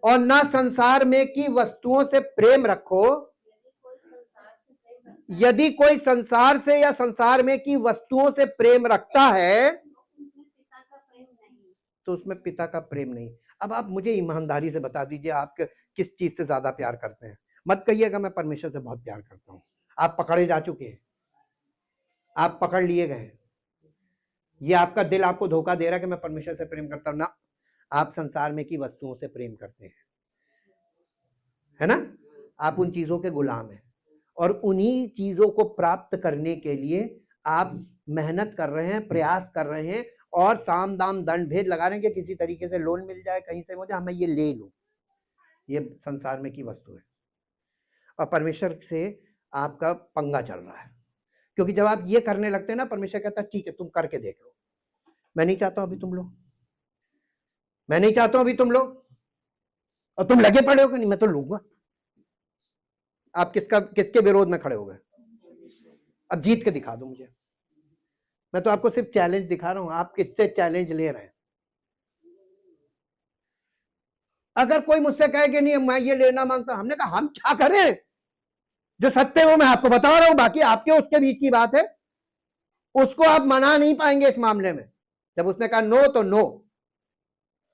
और ना संसार में की वस्तुओं से प्रेम रखो। यदि कोई संसार से या संसार में की वस्तुओं से प्रेम रखता है तो उसमें पिता का प्रेम नहीं। अब आप मुझे ईमानदारी से बता दीजिए, आप किस चीज से ज्यादा प्यार करते हैं? मत कहिएगा मैं परमेश्वर से बहुत प्यार करता हूं। आप पकड़े जा चुके हैं, आप पकड़ लिए गए। ये आपका दिल आपको धोखा दे रहा है कि मैं परमेश्वर से प्रेम करता हूं ना, आप संसार में की वस्तुओं से प्रेम करते हैं, है ना? आप उन चीजों के गुलाम हैं और उन्हीं चीजों को प्राप्त करने के लिए आप मेहनत कर रहे हैं, प्रयास कर रहे हैं और साम दाम दंड भेद लगा रहे हैं कि किसी तरीके से लोन मिल जाए, कहीं से मुझे मैं ये ले लूं। ये संसार में की वस्तु है और परमेश्वर से आपका पंगा चल रहा है, क्योंकि जब आप ये करने लगते हैं ना, परमेश्वर कहता है ठीक है तुम करके देख लो, मैं नहीं चाहता अभी तुम लो, मैं नहीं चाहता अभी तुम लो, और तुम लगे पड़े हो कि नहीं मैं तो लूंगा। आप किसके विरोध में खड़े हो गए? अब जीत के दिखा दो मुझे। मैं तो आपको सिर्फ चैलेंज दिखा रहा हूं, आप किससे चैलेंज ले रहे हैं? अगर कोई मुझसे कहे कि नहीं मैं ये लेना मांगता, हमने कहा हम क्या करें? जो सत्य वो मैं आपको बता रहा हूं, बाकी आपके उसके बीच की बात है। उसको आप मना नहीं पाएंगे इस मामले में। जब उसने कहा नो तो नो।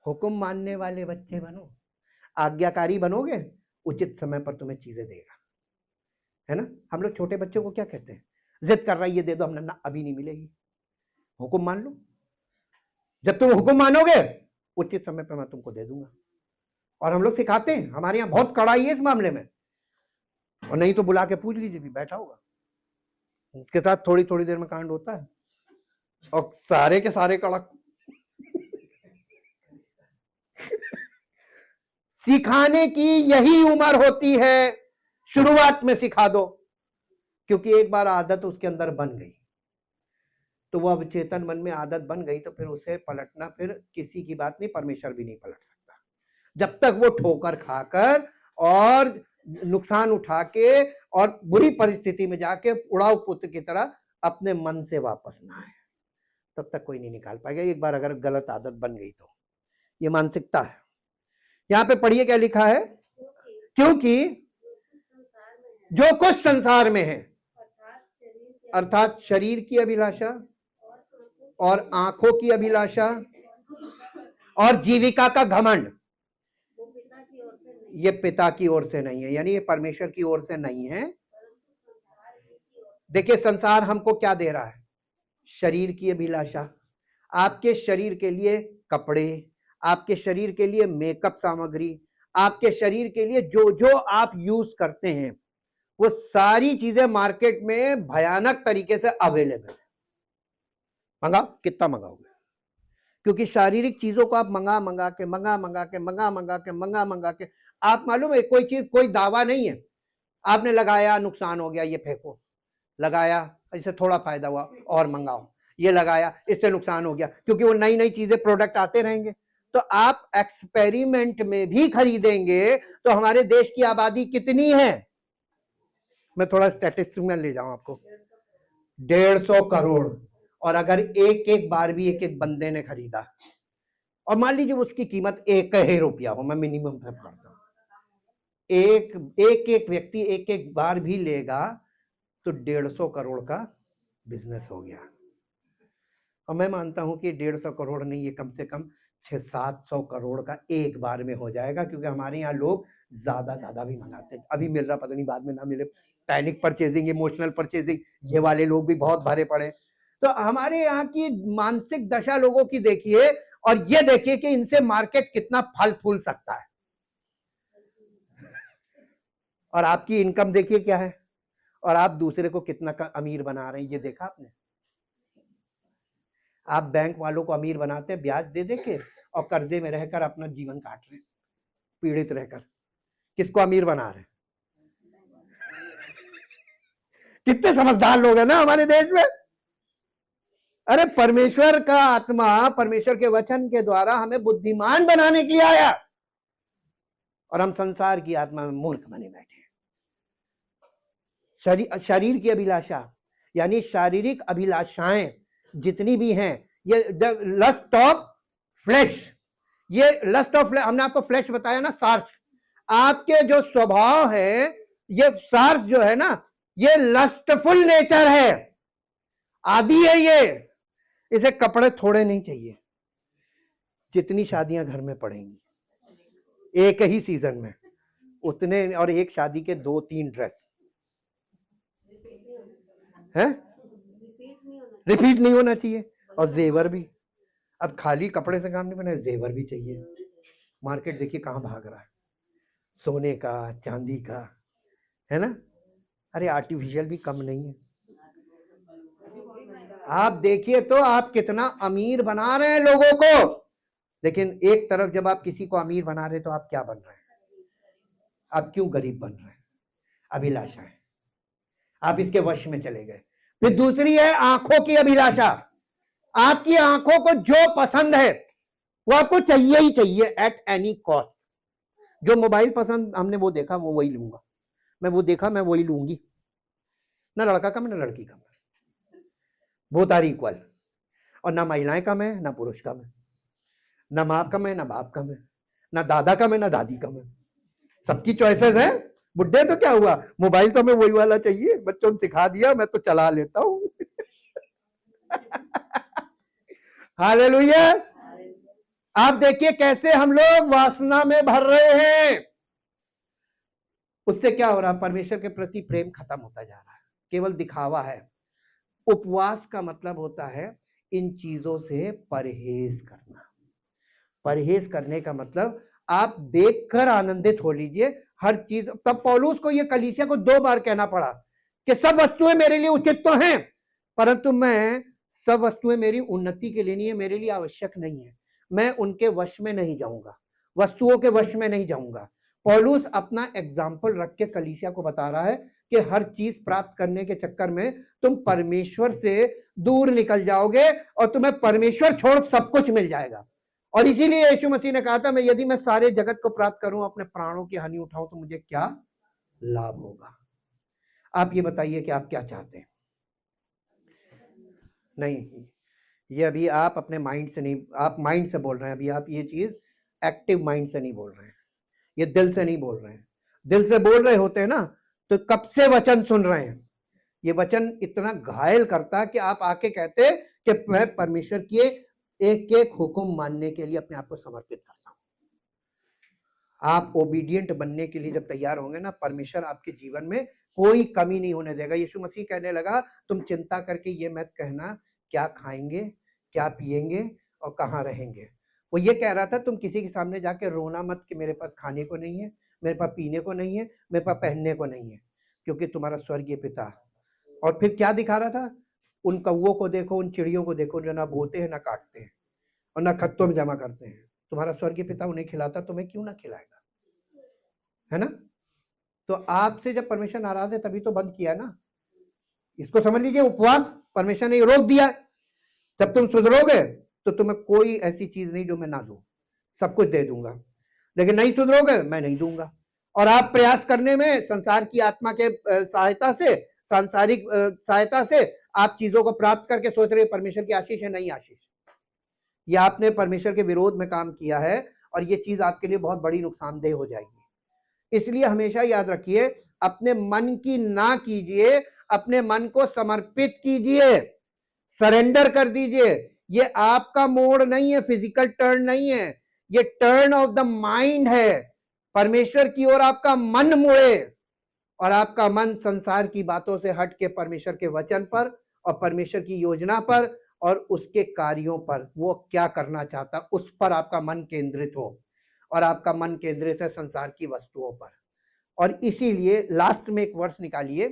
हुक्म मानने वाले बच्चे बनो, आज्ञाकारी बनोगे, उचित समय पर तुम्हें चीजें देगा, है ना? हम लोग छोटे बच्चों को क्या कहते हैं? जिद कर रहा है ये दे दो, हमने ना अभी नहीं मिलेगी, हुक्म मान लो। जब तुम हुक्म मानोगे उचित समय पर मैं तुमको दे दूंगा। और हम लोग सिखाते हैं, हमारे यहाँ बहुत कड़ाई है इस मामले में। और नहीं तो बुला के पूछ लीजिए, बैठा होगा, उसके साथ थोड़ी थोड़ी देर में कांड होता है और सारे के सारे कड़क। सिखाने की यही उम्र होती है, शुरुआत में सिखा दो, क्योंकि एक बार आदत उसके अंदर बन गई तो वो अवचेतन मन में आदत बन गई, तो फिर उसे पलटना फिर किसी की बात नहीं, परमेश्वर भी नहीं पलट सकता जब तक वो ठोकर खाकर और नुकसान उठा के और बुरी परिस्थिति में जाके उड़ाऊ पुत्र की तरह अपने मन से वापस ना आए, तब तक कोई नहीं निकाल पाएगा। एक बार अगर गलत आदत बन गई तो ये मानसिकता है। यहां पे पढ़िए क्या लिखा है, क्योंकि जो कुछ संसार में है अर्थात शरीर की अभिलाषा और आंखों की अभिलाषा और जीविका का घमंड, ये पिता की ओर से नहीं है, यानी ये परमेश्वर की ओर से नहीं है। देखिए संसार हमको क्या दे रहा है? शरीर की अभिलाषा, आपके शरीर के लिए कपड़े, आपके शरीर के लिए मेकअप सामग्री, आपके शरीर के लिए जो जो आप यूज करते हैं वो सारी चीजें मार्केट में भयानक तरीके से अवेलेबल है। मंगाओ, कितना मंगाओगे? क्योंकि शारीरिक चीजों को आप मंगा मंगा के आप मालूम है कोई चीज, कोई दावा नहीं है, आपने लगाया नुकसान हो गया ये फेंको, लगाया इससे थोड़ा फायदा हुआ और मंगाओ, ये लगाया इससे नुकसान हो गया, क्योंकि वो नई नई चीजें प्रोडक्ट आते रहेंगे। तो आप एक्सपेरिमेंट में भी खरीदेंगे तो हमारे देश की आबादी कितनी है? मैं थोड़ा स्टैटिस्टिक्स में ले जाऊं आपको, 150 करोड़। और अगर एक एक बार भी एक एक बंदे ने खरीदा और मान लीजिए उसकी कीमत 1 ही रुपया हो, मैं मिनिमम पे पढ़ता हूं, एक व्यक्ति एक एक बार भी लेगा तो 150 करोड़ का बिजनेस हो गया। और मैं मानता हूं कि 150 करोड़ नहीं, ये कम से कम 600-700 करोड़ का एक बार में हो जाएगा, क्योंकि हमारे यहाँ लोग ज्यादा भी मंगाते हैं। अभी मिल रहा, पता नहीं बाद में ना मिले। पैनिक परचेजिंग, इमोशनल परचेजिंग, ये वाले लोग भी बहुत भरे पड़े। तो हमारे यहाँ की मानसिक दशा लोगों की देखिए, और ये देखिए कि इनसे मार्केट कितना फल फूल सकता है। और आपकी इनकम देखिए क्या है, और आप दूसरे को कितना अमीर बना रहे हैं, ये देखा आपने? आप बैंक वालों को अमीर बनाते हैं ब्याज दे देके, और कर्जे में रहकर अपना जीवन काट रहे हैं, पीड़ित रहकर। किसको अमीर बना रहे हैं? कितने समझदार लोग हैं ना हमारे देश में। अरे परमेश्वर का आत्मा परमेश्वर के वचन के द्वारा हमें बुद्धिमान बनाने के लिए आया, और हम संसार की आत्मा में मूर्ख बने बैठे। शरीर की अभिलाषा, यानी शारीरिक अभिलाषाएं जितनी भी हैं, ये लस्ट ऑफ फ्लैश, ये लस्ट ऑफ फ्लैश, हमने आपको फ्लैश बताया ना, सार्स। आपके जो स्वभाव है, ये सार्स जो है ना, ये लस्टफुल नेचर है, आदि है ये। इसे कपड़े थोड़े नहीं चाहिए। जितनी शादियां घर में पड़ेंगी एक ही सीजन में, उतने, और एक शादी के 2-3 ड्रेस है, रिपीट नहीं होना चाहिए। और जेवर भी, अब खाली कपड़े से काम नहीं बना, जेवर भी चाहिए। मार्केट देखिए कहां भाग रहा है, सोने का, चांदी का, है ना। अरे आर्टिफिशियल भी कम नहीं है। आप देखिए तो आप कितना अमीर बना रहे हैं लोगों को, लेकिन एक तरफ जब आप किसी को अमीर बना रहे तो आप क्या बन रहे हैं? आप क्यों गरीब बन रहे हैं? अभिलाषा है, आप इसके वश में चले गए। फिर दूसरी है आंखों की अभिलाषा। आपकी आंखों को जो पसंद है वो आपको चाहिए ही चाहिए एट एनी कॉस्ट। जो मोबाइल पसंद हमने वो देखा, वो वही लूंगा, मैं वो देखा मैं वही लूंगी। ना लड़का कम ना लड़की कम, बोथ आर इक्वल। और ना महिलाएं कम है ना पुरुष कम है, ना माँ कम है ना बाप कम है, ना दादा कम है ना दादी कम है। सबकी चॉइसेस है। बुढ़े तो क्या हुआ, मोबाइल तो हमें वही वाला चाहिए, बच्चों ने सिखा दिया, मैं तो चला लेता हूं। हालेलुया। आप देखिए कैसे हम लोग वासना में भर रहे हैं। उससे क्या हो रहा, परमेश्वर के प्रति प्रेम खत्म होता जा रहा है, केवल दिखावा है। उपवास का मतलब होता है इन चीजों से परहेज करना। परहेज करने का मतलब आप देखकर आनंदित हो लीजिए हर चीज। तब पौलुस को ये कलीसिया को 2 बार कहना पड़ा कि सब वस्तुएं मेरे लिए उचित तो हैं, परंतु मैं सब वस्तुएं मेरी उन्नति के लिए नहीं है, मेरे लिए आवश्यक नहीं है। मैं उनके वश में नहीं जाऊंगा, वस्तुओं के वश में नहीं जाऊंगा। पौलुस अपना एग्जाम्पल रख के कलीसिया को बता रहा है कि हर चीज प्राप्त करने के चक्कर में तुम परमेश्वर से दूर निकल जाओगे और तुम्हें परमेश्वर छोड़ सब कुछ मिल जाएगा। और इसीलिए यीशु मसीह ने कहा था, मैं यदि मैं सारे जगत को प्राप्त करूं, अपने प्राणों की हानि उठाऊं, तो मुझे क्या लाभ होगा? आप ये बताइए कि आप क्या चाहते हैं? नहीं, ये अभी आप अपने माइंड से नहीं, आप माइंड से बोल रहे हैं अभी, आप ये चीज एक्टिव माइंड से नहीं बोल रहे हैं, ये दिल से नहीं बोल रहे हैं। दिल से बोल रहे होते हैं ना तो कब से वचन सुन रहे हैं। ये वचन इतना घायल करता है कि आप आके कहते कि मैं परमेश्वर की एक एक हुक्म मानने के लिए अपने आप को समर्पित करता हूं। आप ओबीडियंट बनने के लिए जब तैयार होंगे ना, परमेश्वर आपके जीवन में कोई कमी नहीं होने देगा। यीशु मसीह कहने लगा, तुम चिंता करके ये मत कहना क्या खाएंगे, क्या पिएंगे और कहाँ रहेंगे। वो ये कह रहा था, तुम किसी के सामने जाके रोना मत कि मेरे पास खाने को नहीं है, मेरे पास पीने को नहीं है, मेरे पास पहनने को नहीं है, क्योंकि तुम्हारा स्वर्गीय पिता। और फिर क्या दिखा रहा था, उन कौओं को देखो, उन चिड़ियों को देखो, जो ना बोते हैं ना काटते हैं और ना खत्तों में जमा करते हैं। तुम्हारा स्वर्गीय पिता उन्हें खिलाता, तुम्हें क्यों ना खिलाएगा, है ना। तो आपसे जब परमेश्वर नाराज है तभी तो बंद किया ना। इसको समझ लीजिए, उपवास परमेश्वर ने रोक दिया। जब तुम सुधरोगे तो तुम्हें कोई ऐसी चीज नहीं जो मैं ना दूं, सब कुछ दे दूंगा। लेकिन नहीं सुधरोगे, मैं नहीं दूंगा। और आप प्रयास करने में संसार की आत्मा के सहायता से, सांसारिक सहायता से आप चीजों को प्राप्त करके सोच रहे परमेश्वर की आशीष है। नहीं आशीष, ये आपने परमेश्वर के विरोध में काम किया है, और ये चीज आपके लिए बहुत बड़ी नुकसानदेह हो जाएगी। इसलिए हमेशा याद रखिए, अपने मन की ना कीजिए, अपने मन को समर्पित कीजिए, सरेंडर कर दीजिए। ये आपका मोड़ नहीं है, फिजिकल टर्न नहीं है, ये टर्न ऑफ द माइंड है। परमेश्वर की ओर आपका मन मुड़े और आपका मन संसार की बातों से हट के परमेश्वर के वचन पर और परमेश्वर की योजना पर और उसके कार्यों पर, वो क्या करना चाहता उस पर आपका मन केंद्रित हो। और आपका मन केंद्रित है संसार की वस्तुओं पर। और इसीलिए लास्ट में एक वर्ष निकालिए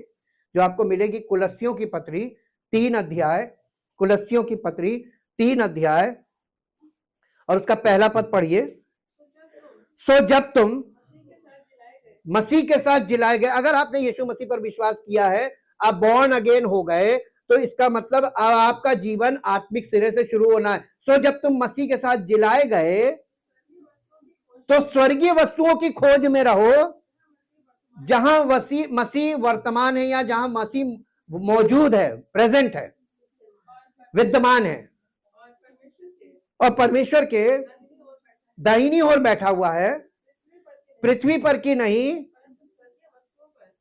जो आपको मिलेगी, कुलस्सियों की पत्री 3 अध्याय, कुलस्सियों की पत्री 3 अध्याय और उसका पहला पद पढ़िए। सो जब तुम मसीह के साथ जिलाए गए, अगर आपने यीशु मसीह पर विश्वास किया है, आप बॉर्न अगेन हो गए, तो इसका मतलब आपका जीवन आत्मिक सिरे से शुरू होना है। सो जब तुम मसीह के साथ जिलाए गए तो स्वर्गीय वस्तुओं की खोज में रहो, जहां मसीह वर्तमान है या जहां मसीह मौजूद है, प्रेजेंट है, विद्यमान है और परमेश्वर के दाहिनी ओर बैठा हुआ है, पृथ्वी पर की नहीं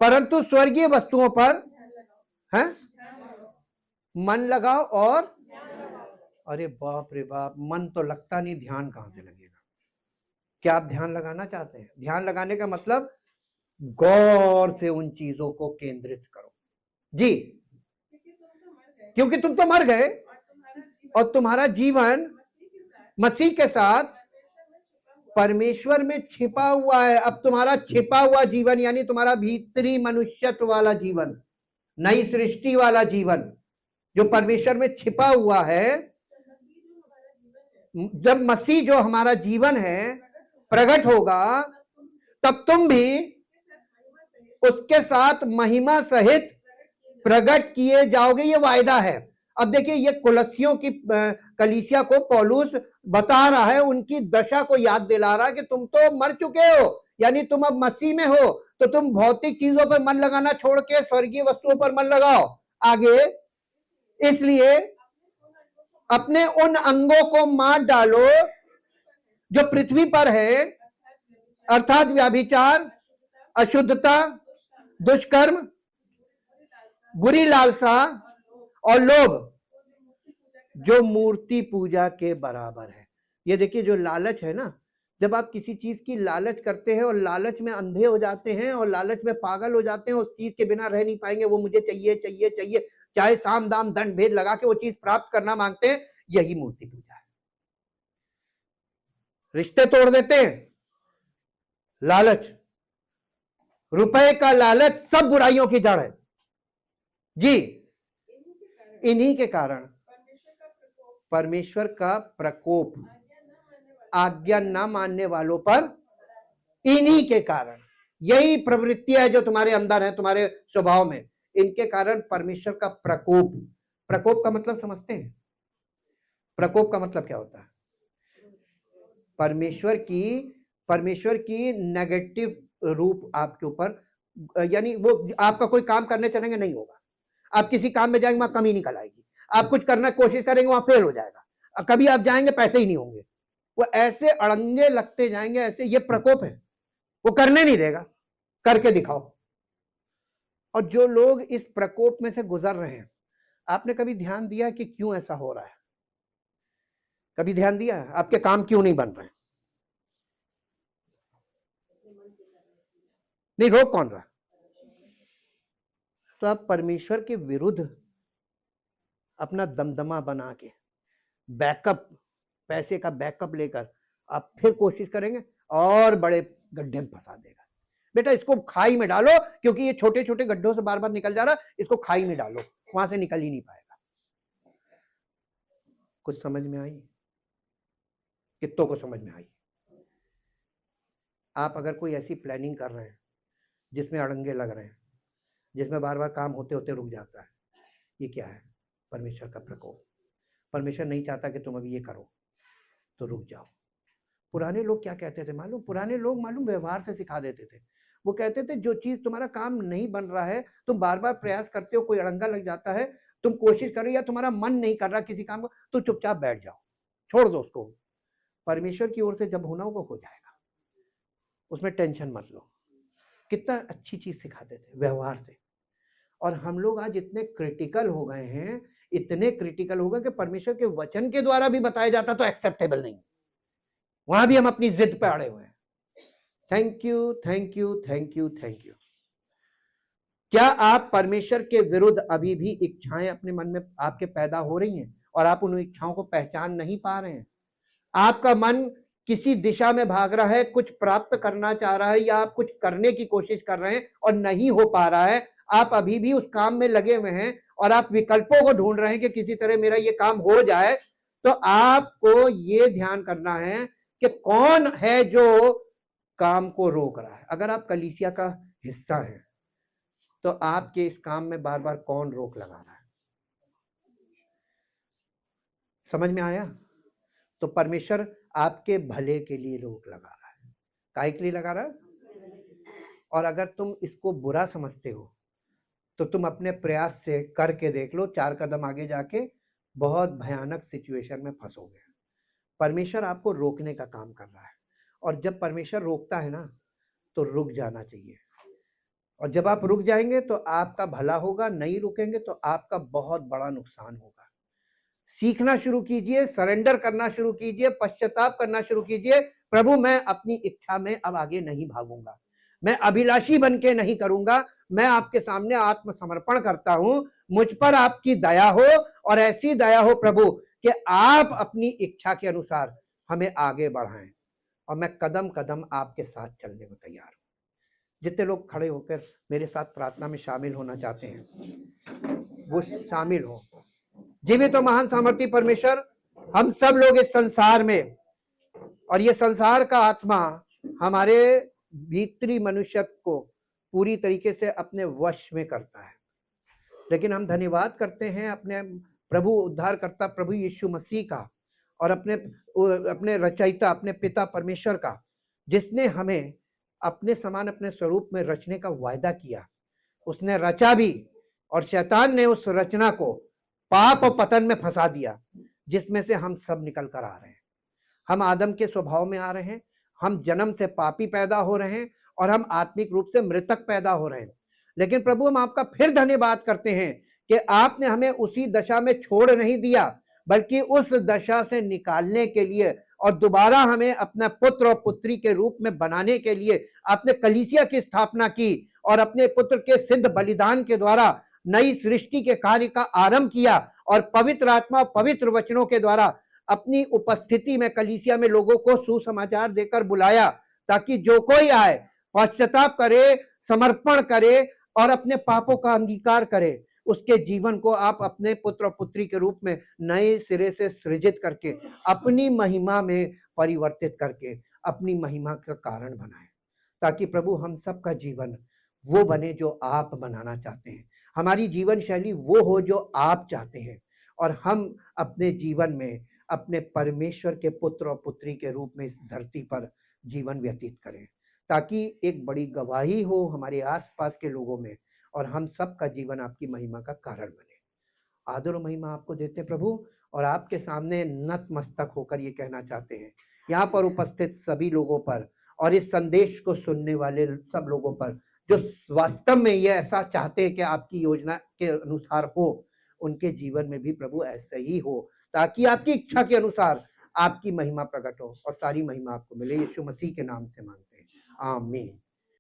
परंतु स्वर्गीय वस्तुओं पर है मन लगाओ। और अरे बाप रे बाप, मन तो लगता नहीं, ध्यान कहां से लगेगा? क्या आप ध्यान लगाना चाहते हैं? ध्यान लगाने का मतलब गौर से उन चीजों को केंद्रित करो जी, क्योंकि तुम तो मर गए और तुम्हारा जीवन मसीह के साथ परमेश्वर में छिपा हुआ है। अब तुम्हारा छिपा हुआ जीवन यानी तुम्हारा भीतरी मनुष्यत्व वाला जीवन, नई सृष्टि वाला जीवन जो परमेश्वर में छिपा हुआ है, जब मसीह जो हमारा जीवन है प्रकट होगा, तब तुम भी उसके साथ महिमा सहित प्रकट किए जाओगे। ये वायदा है। अब देखिए, ये कुलस्सियों की कलीसिया को पौलुस बता रहा है, उनकी दशा को याद दिला रहा है कि तुम तो मर चुके हो, यानी तुम अब मसीह में हो, तो तुम भौतिक चीजों पर मन लगाना छोड़ के स्वर्गीय वस्तुओं पर मन लगाओ। आगे, इसलिए अपने उन अंगों को मार डालो जो पृथ्वी पर है, अर्थात व्याभिचार, अशुद्धता, दुष्कर्म, बुरी लालसा और लोभ, जो मूर्ति पूजा के बराबर है। ये देखिए, जो लालच है ना, जब आप किसी चीज की लालच करते हैं और लालच में अंधे हो जाते हैं और लालच में पागल हो जाते हैं, उस चीज के बिना रह नहीं पाएंगे, वो मुझे चाहिए चाहिए चाहिए, चाहे साम दाम दंड भेद लगा के वो चीज प्राप्त करना मांगते हैं, यही मूर्ति पूजा है। रिश्ते तोड़ देते हैं, लालच, रुपए का लालच सब बुराइयों की जड़ है जी। इन्हीं के कारण परमेश्वर का प्रकोप आज्ञा न मानने वालों पर, इन्हीं के कारण, यही प्रवृत्तियां है जो तुम्हारे अंदर है, तुम्हारे स्वभाव में, इनके कारण परमेश्वर का प्रकोप। प्रकोप का मतलब समझते हैं? प्रकोप का मतलब क्या होता है? परमेश्वर की नेगेटिव रूप आपके ऊपर, यानी वो आपका कोई काम करने चलेंगे नहीं होगा, आप किसी काम में जाएंगे वहां कमी निकल आएगी, आप कुछ करना कोशिश करेंगे वहां फेल हो जाएगा, कभी आप जाएंगे पैसे ही नहीं होंगे, वो ऐसे अड़ंगे लगते जाएंगे, ऐसे। ये प्रकोप है, वो करने नहीं देगा, करके दिखाओ। और जो लोग इस प्रकोप में से गुजर रहे हैं, आपने कभी ध्यान दिया कि क्यों ऐसा हो रहा है? कभी ध्यान दिया आपके काम क्यों नहीं बन रहे? नहीं, रोक कौन रहा? तो आप परमेश्वर के विरुद्ध अपना दमदमा बना के बैकअप, पैसे का बैकअप लेकर आप फिर कोशिश करेंगे और बड़े गड्ढे में फंसा देगा। बेटा, इसको खाई में डालो, क्योंकि ये छोटे छोटे गड्ढों से बार बार निकल जा रहा, इसको खाई में डालो, वहां से निकल ही नहीं पाएगा। कुछ समझ में आई? कितनों को समझ में आई? आप अगर कोई ऐसी प्लानिंग कर रहे हैं जिसमें अड़ंगे लग रहे हैं, जिसमें बार बार काम होते होते रुक जाता है, ये क्या है? परमेश्वर का प्रकोप। परमेश्वर नहीं चाहता कि तुम अभी ये करो, तो रुक जाओ। पुराने लोग क्या कहते थे मालूम? पुराने लोग मालूम व्यवहार से सिखा देते थे। वो कहते थे, जो चीज तुम्हारा काम नहीं बन रहा है, तुम बार बार प्रयास करते हो, कोई अड़ंगा लग जाता है, तुम कोशिश करो या तुम्हारा मन नहीं कर रहा किसी काम को, तो चुपचाप बैठ जाओ, छोड़ दो उसको। परमेश्वर की ओर से जब होना होगा हो जाएगा, उसमें टेंशन मत लो। कितना अच्छी चीज सिखाते थे व्यवहार से। और हम लोग आज इतने क्रिटिकल हो गए हैं, इतने क्रिटिकल हो गए कि परमेश्वर के वचन के द्वारा भी बताया जाता तो एक्सेप्टेबल नहीं, वहां भी हम अपनी जिद पे अड़े हुए हैं। Thank you, thank you, thank you, thank you. क्या आप परमेश्वर के विरुद्ध अभी भी इच्छाएं अपने मन में आपके पैदा हो रही हैं और आप उन इच्छाओं को पहचान नहीं पा रहे हैं? आपका मन किसी दिशा में भाग रहा है, कुछ प्राप्त करना चाह रहा है, या आप कुछ करने की कोशिश कर रहे हैं और नहीं हो पा रहा है, आप अभी भी उस काम में लगे हुए हैं और आप विकल्पों को ढूंढ रहे हैं कि किसी तरह मेरा ये काम हो जाए, तो आपको ये ध्यान करना है कि कौन है जो काम को रोक रहा है। अगर आप कलीसिया का हिस्सा है तो आपके इस काम में बार बार कौन रोक लगा रहा है? समझ में आया? तो परमेश्वर आपके भले के लिए रोक लगा रहा है। काहे के लिए लगा रहा है? और अगर तुम इसको बुरा समझते हो तो तुम अपने प्रयास से करके देख लो, 4 कदम आगे जाके बहुत भयानक सिचुएशन में फंसोगे। परमेश्वर आपको रोकने का काम कर रहा है, और जब परमेश्वर रोकता है ना तो रुक जाना चाहिए। और जब आप रुक जाएंगे तो आपका भला होगा, नहीं रुकेंगे तो आपका बहुत बड़ा नुकसान होगा। सीखना शुरू कीजिए, सरेंडर करना शुरू कीजिए, पश्चाताप करना शुरू कीजिए। प्रभु मैं अपनी इच्छा में अब आगे नहीं भागूंगा, मैं अभिलाषी बन के नहीं करूंगा, मैं आपके सामने आत्मसमर्पण करता हूं। मुझ पर आपकी दया हो, और ऐसी दया हो प्रभु कि आप अपनी इच्छा के अनुसार हमें आगे बढ़ाएं, और मैं कदम कदम आपके साथ चलने को तैयार हूं। जितने लोग खड़े होकर मेरे साथ प्रार्थना में शामिल होना चाहते हैं वो शामिल हो। जीवित तो महान सामर्थी परमेश्वर, हम सब लोग इस संसार में, और ये संसार का आत्मा हमारे भीतरी मनुष्य को पूरी तरीके से अपने वश में करता है, लेकिन हम धन्यवाद करते हैं अपने प्रभु उद्धारकर्ता प्रभु यीशु मसीह का, और अपने रचयिता अपने पिता परमेश्वर का, जिसने हमें अपने समान अपने स्वरूप में रचने का वायदा किया। उसने रचा भी, और शैतान ने उस रचना को पाप और पतन में फंसा दिया, जिसमें से हम सब निकल कर आ रहे हैं। हम आदम के स्वभाव में आ रहे हैं, हम जन्म से पापी पैदा हो रहे हैं, और हम आत्मिक रूप से मृतक पैदा हो रहे हैं। लेकिन प्रभु हम आपका फिर धन्यवाद करते हैं कि आपने हमें उसी दशा में छोड़ नहीं दिया, बल्कि उस दशा से निकालने के लिए और दोबारा हमें अपना पुत्र और पुत्री के रूप में बनाने के लिए आपने कलीसिया की स्थापना की, और अपने पुत्र के सिद्ध बलिदान के द्वारा नई सृष्टि के कार्य का आरंभ किया, और पवित्र आत्मा पवित्र वचनों के द्वारा अपनी उपस्थिति में कलीसिया में लोगों को सुसमाचार देकर बुलाया, ताकि जो कोई आए पश्चाताप करे, समर्पण करे और अपने पापों का अंगीकार करे, उसके जीवन को आप अपने पुत्र और पुत्री के रूप में नए सिरे से सृजित करके अपनी महिमा में परिवर्तित करके अपनी महिमा का कारण बनाए, ताकि प्रभु हम सबका जीवन वो बने जो आप बनाना चाहते हैं। हमारी जीवन शैली वो हो जो आप चाहते हैं, और हम अपने जीवन में अपने परमेश्वर के पुत्र और पुत्री के रूप में इस धरती पर जीवन व्यतीत करें, ताकि एक बड़ी गवाही हो हमारे आसपास के लोगों में, और हम सबका जीवन आपकी महिमा का कारण बने। आदर और महिमा आपको देते प्रभु, और आपके सामने नतमस्तक होकर ये कहना चाहते हैं यहाँ पर उपस्थित सभी लोगों पर, और इस संदेश को सुनने वाले सब लोगों पर जो वास्तव में ये ऐसा चाहते हैं कि आपकी योजना के अनुसार हो, उनके जीवन में भी प्रभु ऐसे ही हो, ताकि आपकी इच्छा के अनुसार आपकी महिमा प्रकट हो, और सारी महिमा आपको मिले। यीशु मसीह के नाम से मांगते हैं, आमीन।